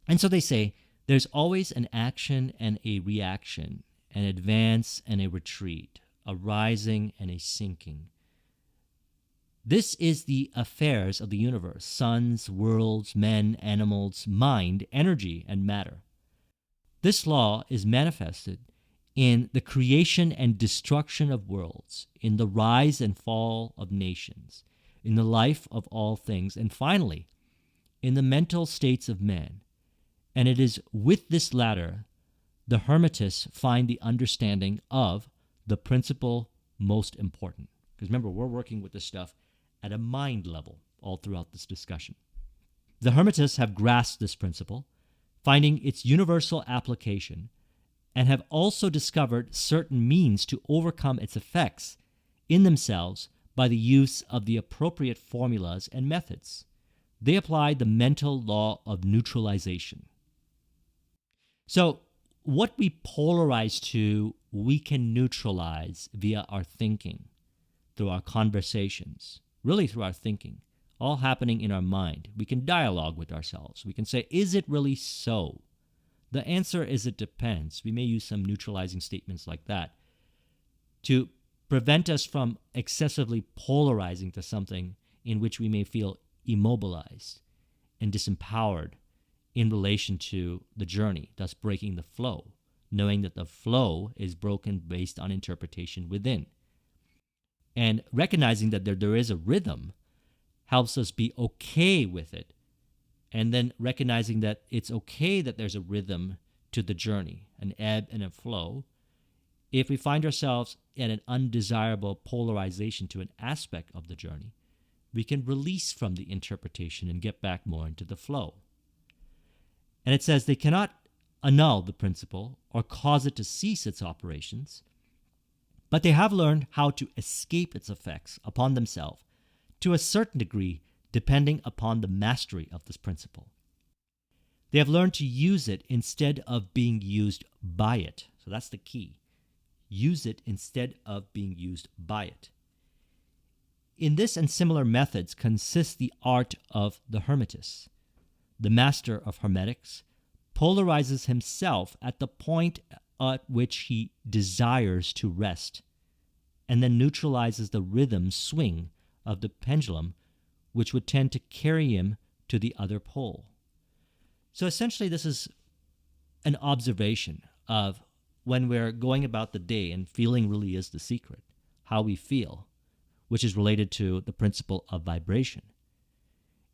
And so they say there's always an action and a reaction, an advance and a retreat, a rising and a sinking. This is the affairs of the universe: suns, worlds, men, animals, mind, energy, and matter. This law is manifested in the creation and destruction of worlds, in the rise and fall of nations, in the life of all things, and finally, in the mental states of man. And it is with this latter the Hermetists find the understanding of the principle most important. Because remember, we're working with this stuff at a mind level all throughout this discussion. The Hermetists have grasped this principle, finding its universal application, and have also discovered certain means to overcome its effects in themselves by the use of the appropriate formulas and methods. They apply the mental law of neutralization. So, what we polarize to, we can neutralize via our thinking, through our conversations, really through our thinking, all happening in our mind. We can dialogue with ourselves. We can say, is it really so? The answer is it depends. We may use some neutralizing statements like that to prevent us from excessively polarizing to something in which we may feel immobilized and disempowered in relation to the journey, thus breaking the flow, knowing that the flow is broken based on interpretation within. And recognizing that there is a rhythm helps us be okay with it. And then recognizing that it's okay that there's a rhythm to the journey, an ebb and a flow. If we find ourselves in an undesirable polarization to an aspect of the journey, we can release from the interpretation and get back more into the flow. And it says they cannot annul the principle or cause it to cease its operations, but they have learned how to escape its effects upon themselves to a certain degree, depending upon the mastery of this principle. They have learned to use it instead of being used by it. So that's the key. Use it instead of being used by it. In this and similar methods consists the art of the Hermitus. The master of Hermetics polarizes himself at the point at which he desires to rest, and then neutralizes the rhythm swing of the pendulum, which would tend to carry him to the other pole. So essentially, this is an observation of when we're going about the day, and feeling really is the secret, how we feel, which is related to the principle of vibration,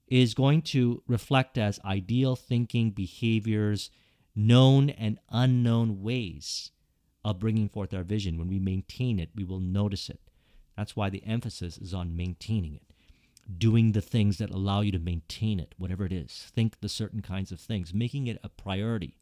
is going to reflect as ideal thinking, behaviors, known and unknown ways of bringing forth our vision. When we maintain it, we will notice it. That's why the emphasis is on maintaining it, doing the things that allow you to maintain it, whatever it is. Think the certain kinds of things, making it a priority.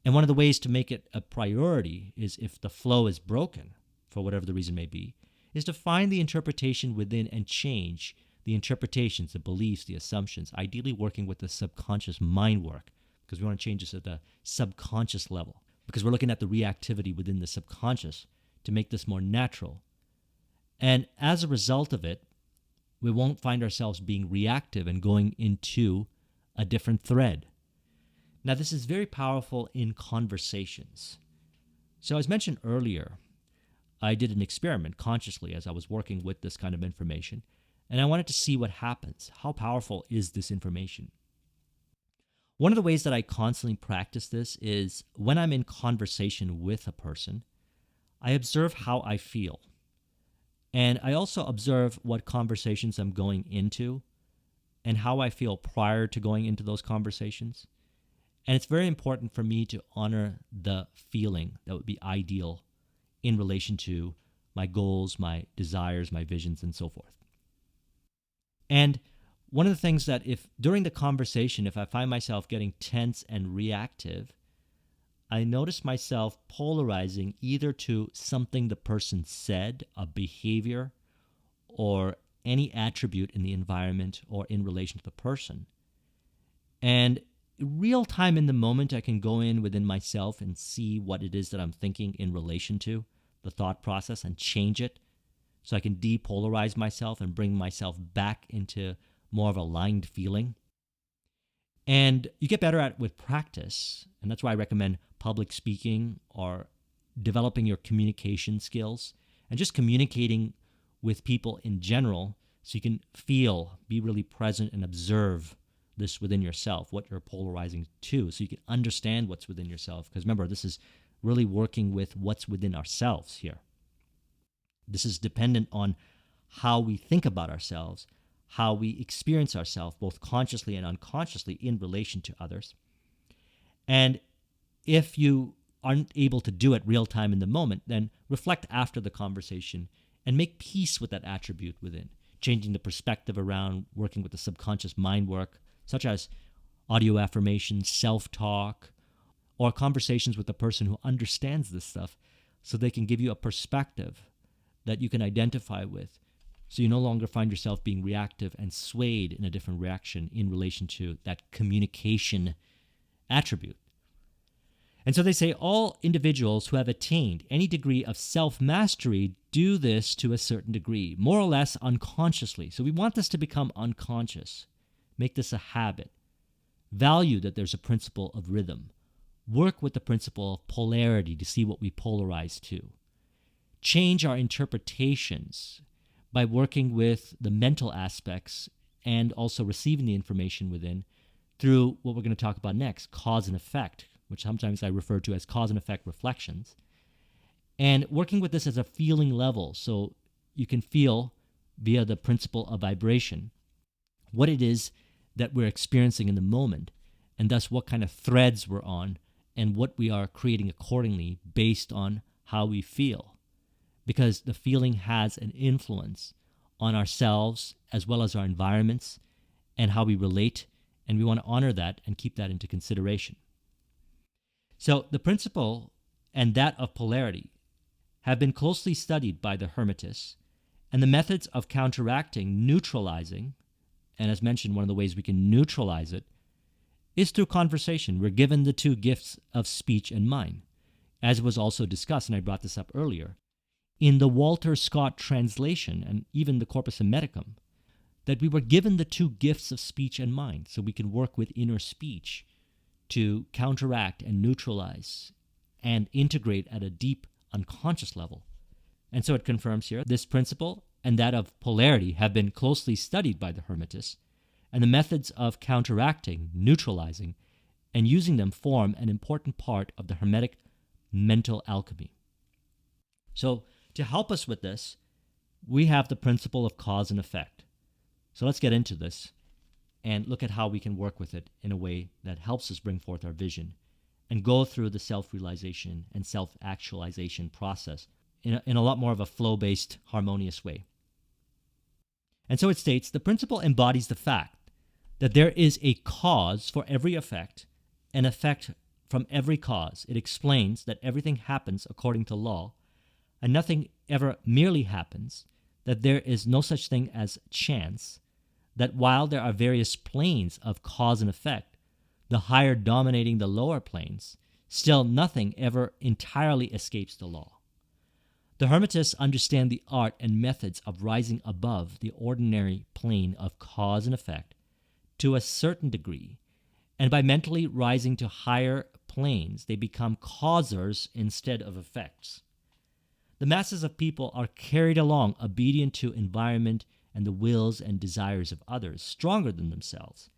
And one of the ways to make it a priority is, if the flow is broken, for whatever the reason may be, is to find the interpretation within and change the interpretations, the beliefs, the assumptions, ideally working with the subconscious mind work, because we want to change this at the subconscious level, because we're looking at the reactivity within the subconscious to make this more natural. And as a result of it, we won't find ourselves being reactive and going into a different thread. Now, this is very powerful in conversations. So as mentioned earlier, I did an experiment consciously as I was working with this kind of information, and I wanted to see what happens. How powerful is this information? One of the ways that I constantly practice this is when I'm in conversation with a person, I observe how I feel. And I also observe what conversations I'm going into and how I feel prior to going into those conversations. And it's very important for me to honor the feeling that would be ideal in relation to my goals, my desires, my visions, and so forth. And one of the things that if during the conversation, if I find myself getting tense and reactive, I notice myself polarizing either to something the person said, a behavior, or any attribute in the environment or in relation to the person. And real time in the moment, I can go in within myself and see what it is that I'm thinking in relation to the thought process and change it, so I can depolarize myself and bring myself back into more of a aligned feeling. And you get better at it with practice, and that's why I recommend public speaking or developing your communication skills and just communicating with people in general, so you can feel, be really present and observe this within yourself, what you're polarizing to, so you can understand what's within yourself. Because remember, this is really working with what's within ourselves here. This is dependent on how we think about ourselves, how we experience ourselves, both consciously and unconsciously, in relation to others. And if you aren't able to do it real time in the moment, then reflect after the conversation and make peace with that attribute within, changing the perspective around, working with the subconscious mind work, such as audio affirmations, self-talk, or conversations with a person who understands this stuff, so they can give you a perspective that you can identify with, so you no longer find yourself being reactive and swayed in a different reaction in relation to that communication attribute. And so they say all individuals who have attained any degree of self-mastery do this to a certain degree, more or less unconsciously. So we want this to become unconscious. Make this a habit. Value that there's a principle of rhythm. Work with the principle of polarity to see what we polarize to. Change our interpretations by working with the mental aspects and also receiving the information within through what we're going to talk about next, cause and effect, which sometimes I refer to as cause and effect reflections. And working with this as a feeling level, so you can feel via the principle of vibration what it is that we're experiencing in the moment, and thus what kind of threads we're on and what we are creating accordingly based on how we feel. Because the feeling has an influence on ourselves as well as our environments and how we relate, and we want to honor that and keep that into consideration. So the principle and that of polarity have been closely studied by the Hermitus, and the methods of counteracting, neutralizing, and as mentioned, one of the ways we can neutralize it is through conversation. We're given the two gifts of speech and mind, as was also discussed, and I brought this up earlier, in the Walter Scott translation and even the Corpus Hermeticum, that we were given the two gifts of speech and mind, so we can work with inner speech to counteract and neutralize and integrate at a deep unconscious level. And so it confirms here, this principle and that of polarity have been closely studied by the Hermitus, and the methods of counteracting, neutralizing, and using them form an important part of the Hermetic mental alchemy. So to help us with this, we have the principle of cause and effect. So let's get into this and look at how we can work with it in a way that helps us bring forth our vision and go through the self-realization and self-actualization process in a lot more of a flow-based, harmonious way. And so it states, the principle embodies the fact that there is a cause for every effect, an effect from every cause. It explains that everything happens according to law, and nothing ever merely happens, that there is no such thing as chance, that while there are various planes of cause and effect, the higher dominating the lower planes, still nothing ever entirely escapes the law. The Hermetists understand the art and methods of rising above the ordinary plane of cause and effect to a certain degree, and by mentally rising to higher planes, they become causers instead of effects. The masses of people are carried along obedient to environment and the wills and desires of others, stronger than themselves.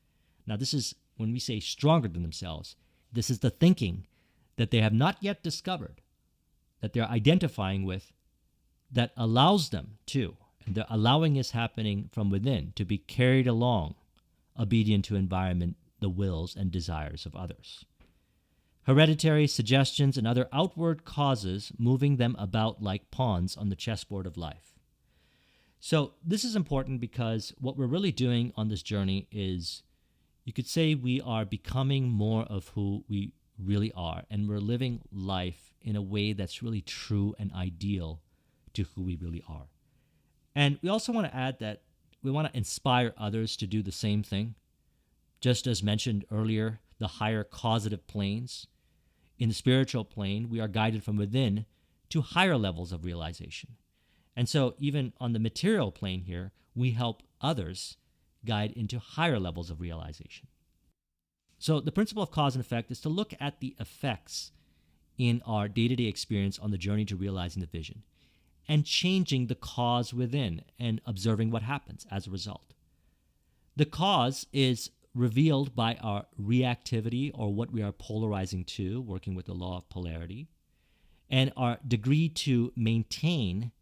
Now this is, when we say stronger than themselves, this is the thinking that they have not yet discovered, that they're identifying with, that allows them to, and the allowing is happening from within, to be carried along obedient to environment, the wills and desires of others. Hereditary suggestions and other outward causes moving them about like pawns on the chessboard of life. So this is important because what we're really doing on this journey is, you could say we are becoming more of who we really are, and we're living life in a way that's really true and ideal to who we really are. And we also want to add that we want to inspire others to do the same thing. Just as mentioned earlier, the higher causative planes. In the spiritual plane, we are guided from within to higher levels of realization. And so even on the material plane here, we help others guide into higher levels of realization. So the principle of cause and effect is to look at the effects in our day-to-day experience on the journey to realizing the vision and changing the cause within and observing what happens as a result. The cause is revealed by our reactivity, or what we are polarizing to, working with the law of polarity, and our degree to maintain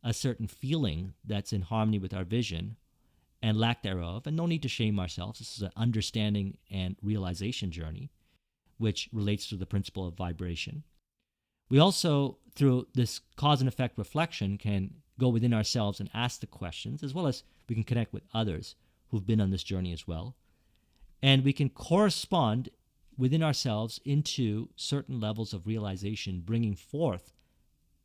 a certain feeling that's in harmony with our vision and lack thereof. And no need to shame ourselves. This is an understanding and realization journey, which relates to the principle of vibration. We also, through this cause and effect reflection, can go within ourselves and ask the questions, as well as we can connect with others who've been on this journey as well. And we can correspond within ourselves into certain levels of realization, bringing forth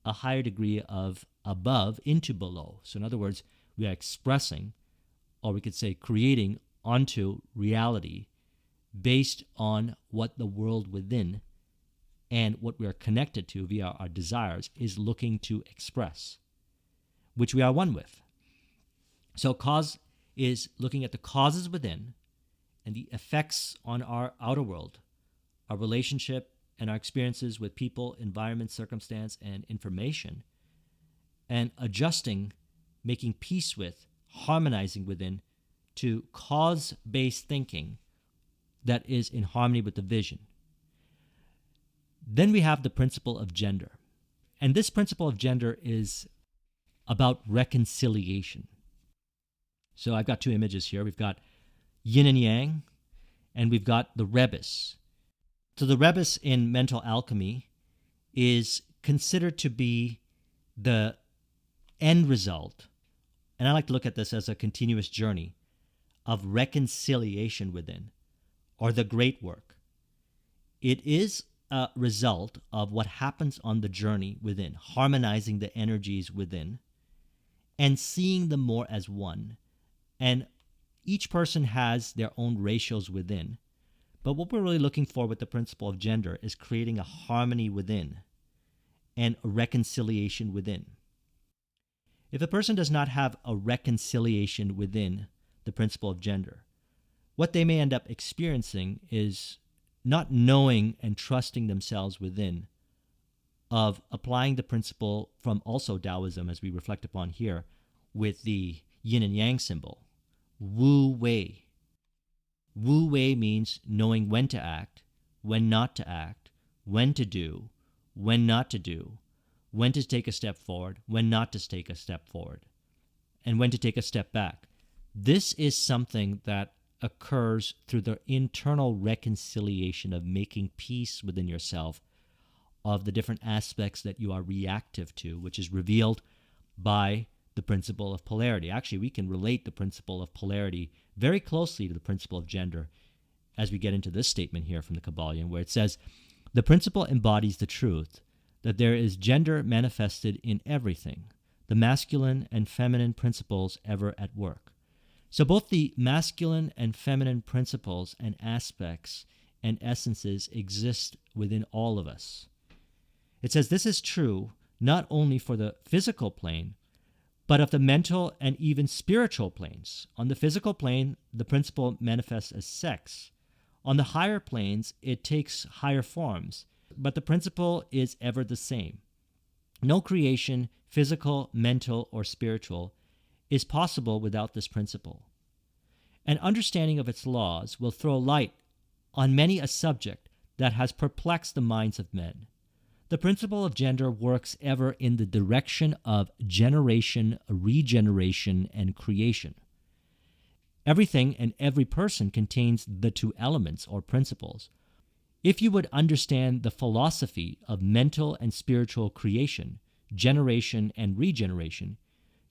a higher degree of above into below. So in other words, we are expressing, or we could say creating, onto reality based on what the world within and what we are connected to via our desires is looking to express, which we are one with. So cause is looking at the causes within and the effects on our outer world, our relationship and our experiences with people, environment, circumstance, and information, and adjusting, making peace with, harmonizing within to cause-based thinking that is in harmony with the vision. Then we have the principle of gender. And this principle of gender is about reconciliation. So I've got two images here. We've got yin and yang, and we've got the rebus. So the rebus in mental alchemy is considered to be the end result, and I like to look at this as a continuous journey of reconciliation within, or the great work. It is a result of what happens on the journey within, harmonizing the energies within and seeing them more as one. And each person has their own ratios within. But what we're really looking for with the principle of gender is creating a harmony within and a reconciliation within. If a person does not have a reconciliation within the principle of gender, what they may end up experiencing is not knowing and trusting themselves within, of applying the principle from also Taoism, as we reflect upon here, with the yin and yang symbol, Wu Wei. Wu Wei means knowing when to act, when not to act, when to do, when not to do, when to take a step forward, when not to take a step forward, and when to take a step back. This is something that occurs through the internal reconciliation of making peace within yourself of the different aspects that you are reactive to, which is revealed by the principle of polarity. Actually, we can relate the principle of polarity very closely to the principle of gender as we get into this statement here from the Kybalion, where it says, the principle embodies the truth that there is gender manifested in everything, the masculine and feminine principles ever at work. So both the masculine and feminine principles and aspects and essences exist within all of us. It says this is true not only for the physical plane, but of the mental and even spiritual planes. On the physical plane, the principle manifests as sex. On the higher planes, it takes higher forms, but the principle is ever the same. No creation, physical, mental, or spiritual, is possible without this principle. An understanding of its laws will throw light on many a subject that has perplexed the minds of men. The principle of gender works ever in the direction of generation, regeneration, and creation. Everything and every person contains the two elements or principles. If you would understand the philosophy of mental and spiritual creation, generation, and regeneration,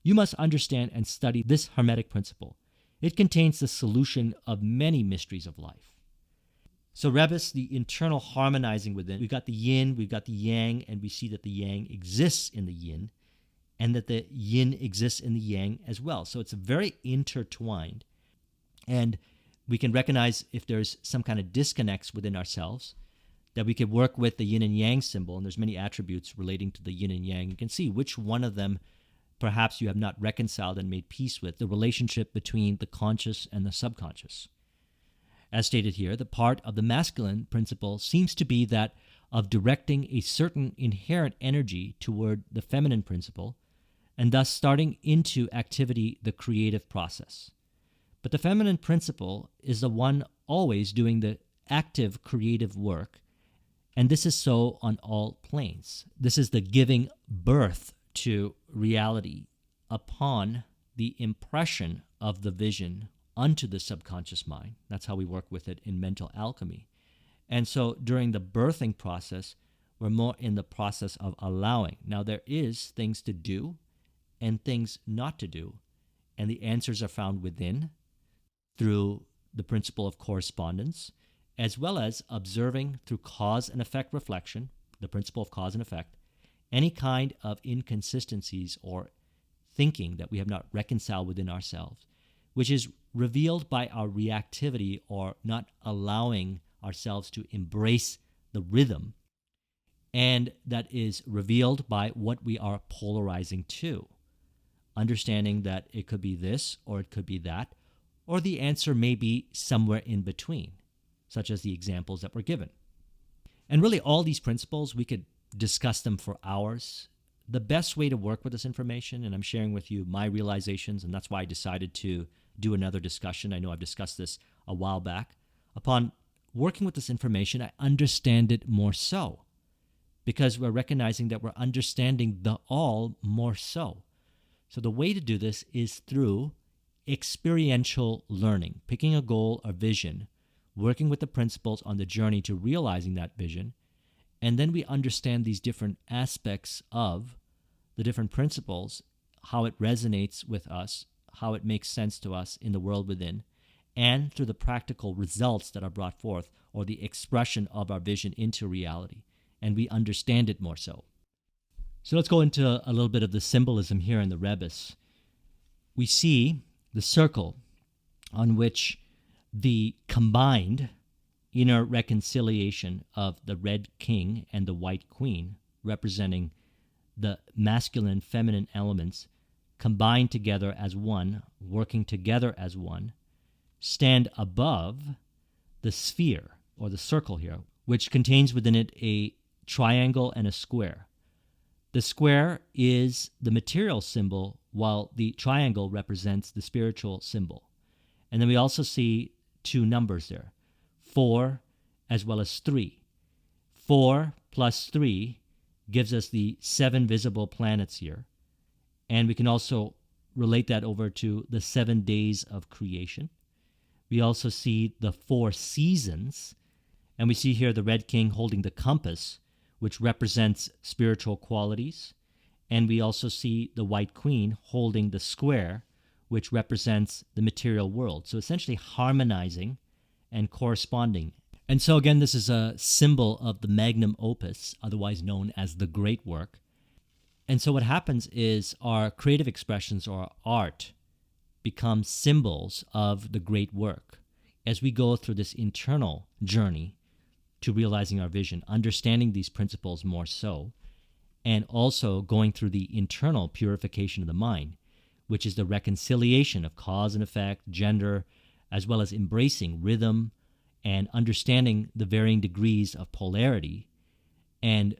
you must understand and study this Hermetic principle. It contains the solution of many mysteries of life. So rebus, the internal harmonizing within, we've got the yin, we've got the yang, and we see that the yang exists in the yin, and that the yin exists in the yang as well. So it's very intertwined. And we can recognize if there's some kind of disconnects within ourselves, that we could work with the yin and yang symbol, and there's many attributes relating to the yin and yang. You can see which one of them perhaps you have not reconciled and made peace with, the relationship between the conscious and the subconscious. As stated here, the part of the masculine principle seems to be that of directing a certain inherent energy toward the feminine principle, and thus starting into activity the creative process. But the feminine principle is the one always doing the active creative work, and this is so on all planes. This is the giving birth to reality upon the impression of the vision unto the subconscious mind. That's how we work with it in mental alchemy. And so during the birthing process, we're more in the process of allowing. Now there is things to do and things not to do, and the answers are found within through the principle of correspondence, as well as observing through cause and effect reflection, the principle of cause and effect, any kind of inconsistencies or thinking that we have not reconciled within ourselves, which is revealed by our reactivity or not allowing ourselves to embrace the rhythm, and that is revealed by what we are polarizing to, understanding that it could be this or it could be that, or the answer may be somewhere in between, such as the examples that were given. And really all these principles, we could discuss them for hours. The best way to work with this information, and I'm sharing with you my realizations, and that's why I decided to do another discussion. I know I've discussed this a while back. Upon working with this information, I understand it more so, because we're recognizing that we're understanding the all more so. So the way to do this is through experiential learning, picking a goal or vision, working with the principles on the journey to realizing that vision, and then we understand these different aspects of the different principles, how it resonates with us, how it makes sense to us in the world within, and through the practical results that are brought forth, or the expression of our vision into reality, and we understand it more so. So let's go into a little bit of the symbolism here in the rebus. We see the circle on which the combined inner reconciliation of the red king and the white queen, representing the masculine and feminine elements combined together as one, working together as one, stand above the sphere, or the circle here, which contains within it a triangle and a square. The square is the material symbol, while the triangle represents the spiritual symbol. And then we also see two numbers there, 4 as well as 3. 4 plus 3 gives us the 7 visible planets here. And we can also relate that over to the 7 days of creation. We also see the 4 seasons, and we see here the red king holding the compass, which represents spiritual qualities. And we also see the white queen holding the square, which represents the material world. So essentially harmonizing and corresponding. And so again, this is a symbol of the magnum opus, otherwise known as the great work. And so what happens is our creative expressions or art become symbols of the great work as we go through this internal journey to realizing our vision, understanding these principles more so, and also going through the internal purification of the mind, which is the reconciliation of cause and effect, gender, as well as embracing rhythm and understanding the varying degrees of polarity and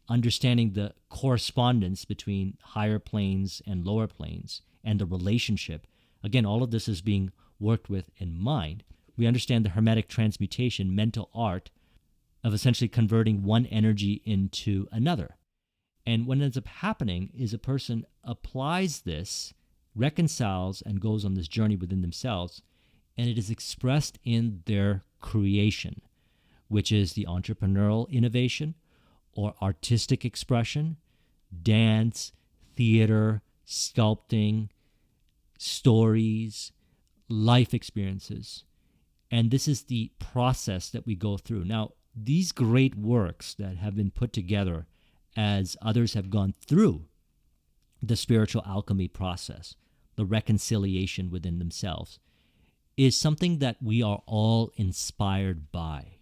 understanding the correspondence between higher planes and lower planes and the relationship. Again, all of this is being worked with in mind. We understand the Hermetic transmutation, mental art, of essentially converting one energy into another. And what ends up happening is a person applies this, reconciles, and goes on this journey within themselves, and it is expressed in their creation, which is the entrepreneurial innovation or artistic expression, dance, theater, sculpting, stories, life experiences. And this is the process that we go through. Now, these great works that have been put together as others have gone through the spiritual alchemy process, the reconciliation within themselves, is something that we are all inspired by.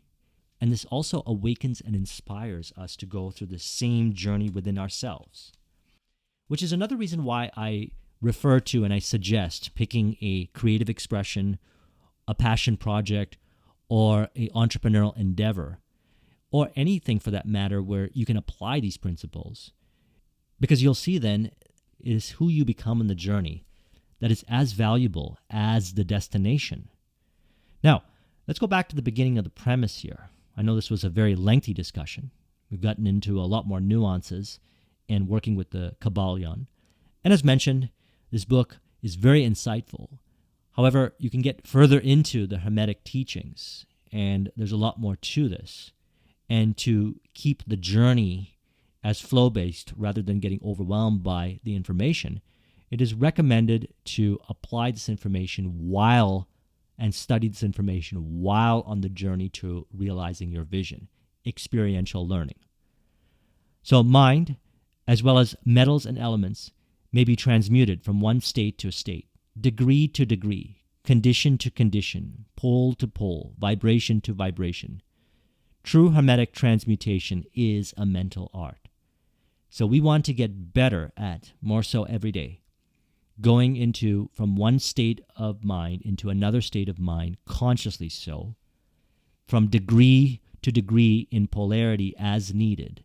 And this also awakens and inspires us to go through the same journey within ourselves, which is another reason why I refer to and I suggest picking a creative expression, a passion project, or an entrepreneurial endeavor, or anything for that matter where you can apply these principles. Because you'll see then it is who you become in the journey that is as valuable as the destination. Now, let's go back to the beginning of the premise here. I know this was a very lengthy discussion. We've gotten into a lot more nuances in working with the Kybalion. And as mentioned, this book is very insightful. However, you can get further into the Hermetic teachings, and there's a lot more to this. And to keep the journey as flow-based rather than getting overwhelmed by the information, it is recommended to apply this information and study this information while on the journey to realizing your vision, experiential learning. So mind, as well as metals and elements, may be transmuted from one state to a state, degree to degree, condition to condition, pole to pole, vibration to vibration. True Hermetic transmutation is a mental art. So we want to get better at, more so every day, going into from one state of mind into another state of mind, consciously so, from degree to degree in polarity as needed,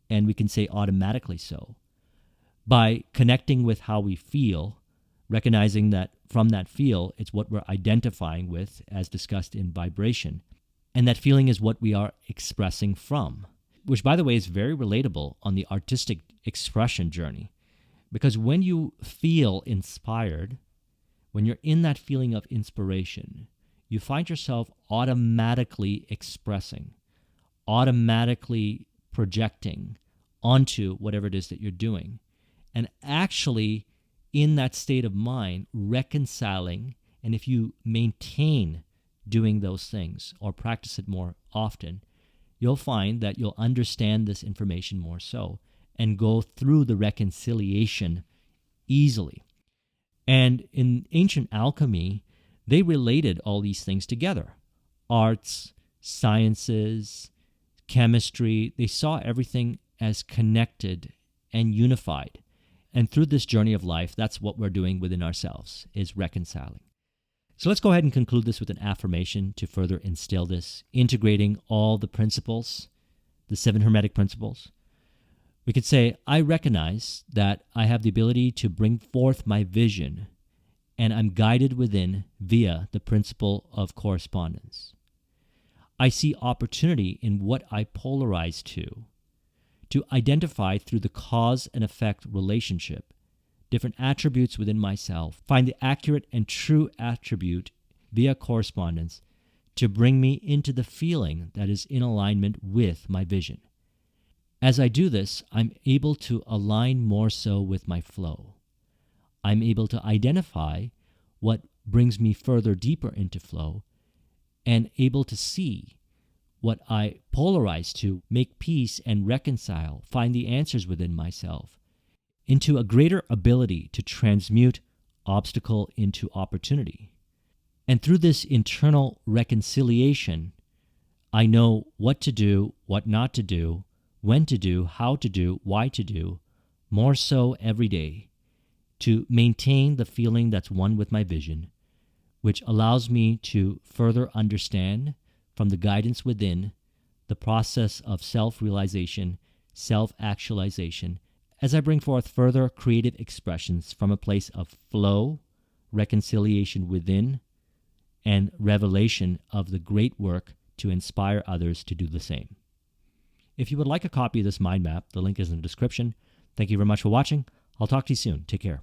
and we can say automatically so, by connecting with how we feel, recognizing that from that feel, it's what we're identifying with, as discussed in vibration, and that feeling is what we are expressing from, which, by the way, is very relatable on the artistic expression journey. Because when you feel inspired, when you're in that feeling of inspiration, you find yourself automatically expressing, automatically projecting onto whatever it is that you're doing, and actually in that state of mind, reconciling. And if you maintain doing those things or practice it more often, you'll find that you'll understand this information more so and go through the reconciliation easily. And in ancient alchemy, they related all these things together. Arts, sciences, chemistry, they saw everything as connected and unified. And through this journey of life, that's what we're doing within ourselves, is reconciling. So let's go ahead and conclude this with an affirmation to further instill this, integrating all the principles, the 7 Hermetic principles. We could say, I recognize that I have the ability to bring forth my vision, and I'm guided within via the principle of correspondence. I see opportunity in what I polarize to identify through the cause and effect relationship, different attributes within myself, find the accurate and true attribute via correspondence to bring me into the feeling that is in alignment with my vision. As I do this, I'm able to align more so with my flow. I'm able to identify what brings me further deeper into flow and able to see what I polarize to, make peace and reconcile, find the answers within myself, into a greater ability to transmute obstacle into opportunity. And through this internal reconciliation, I know what to do, what not to do, when to do, how to do, why to do, more so every day, to maintain the feeling that's one with my vision, which allows me to further understand from the guidance within the process of self-realization, self-actualization, as I bring forth further creative expressions from a place of flow, reconciliation within, and revelation of the great work to inspire others to do the same. If you would like a copy of this mind map, the link is in the description. Thank you very much for watching. I'll talk to you soon. Take care.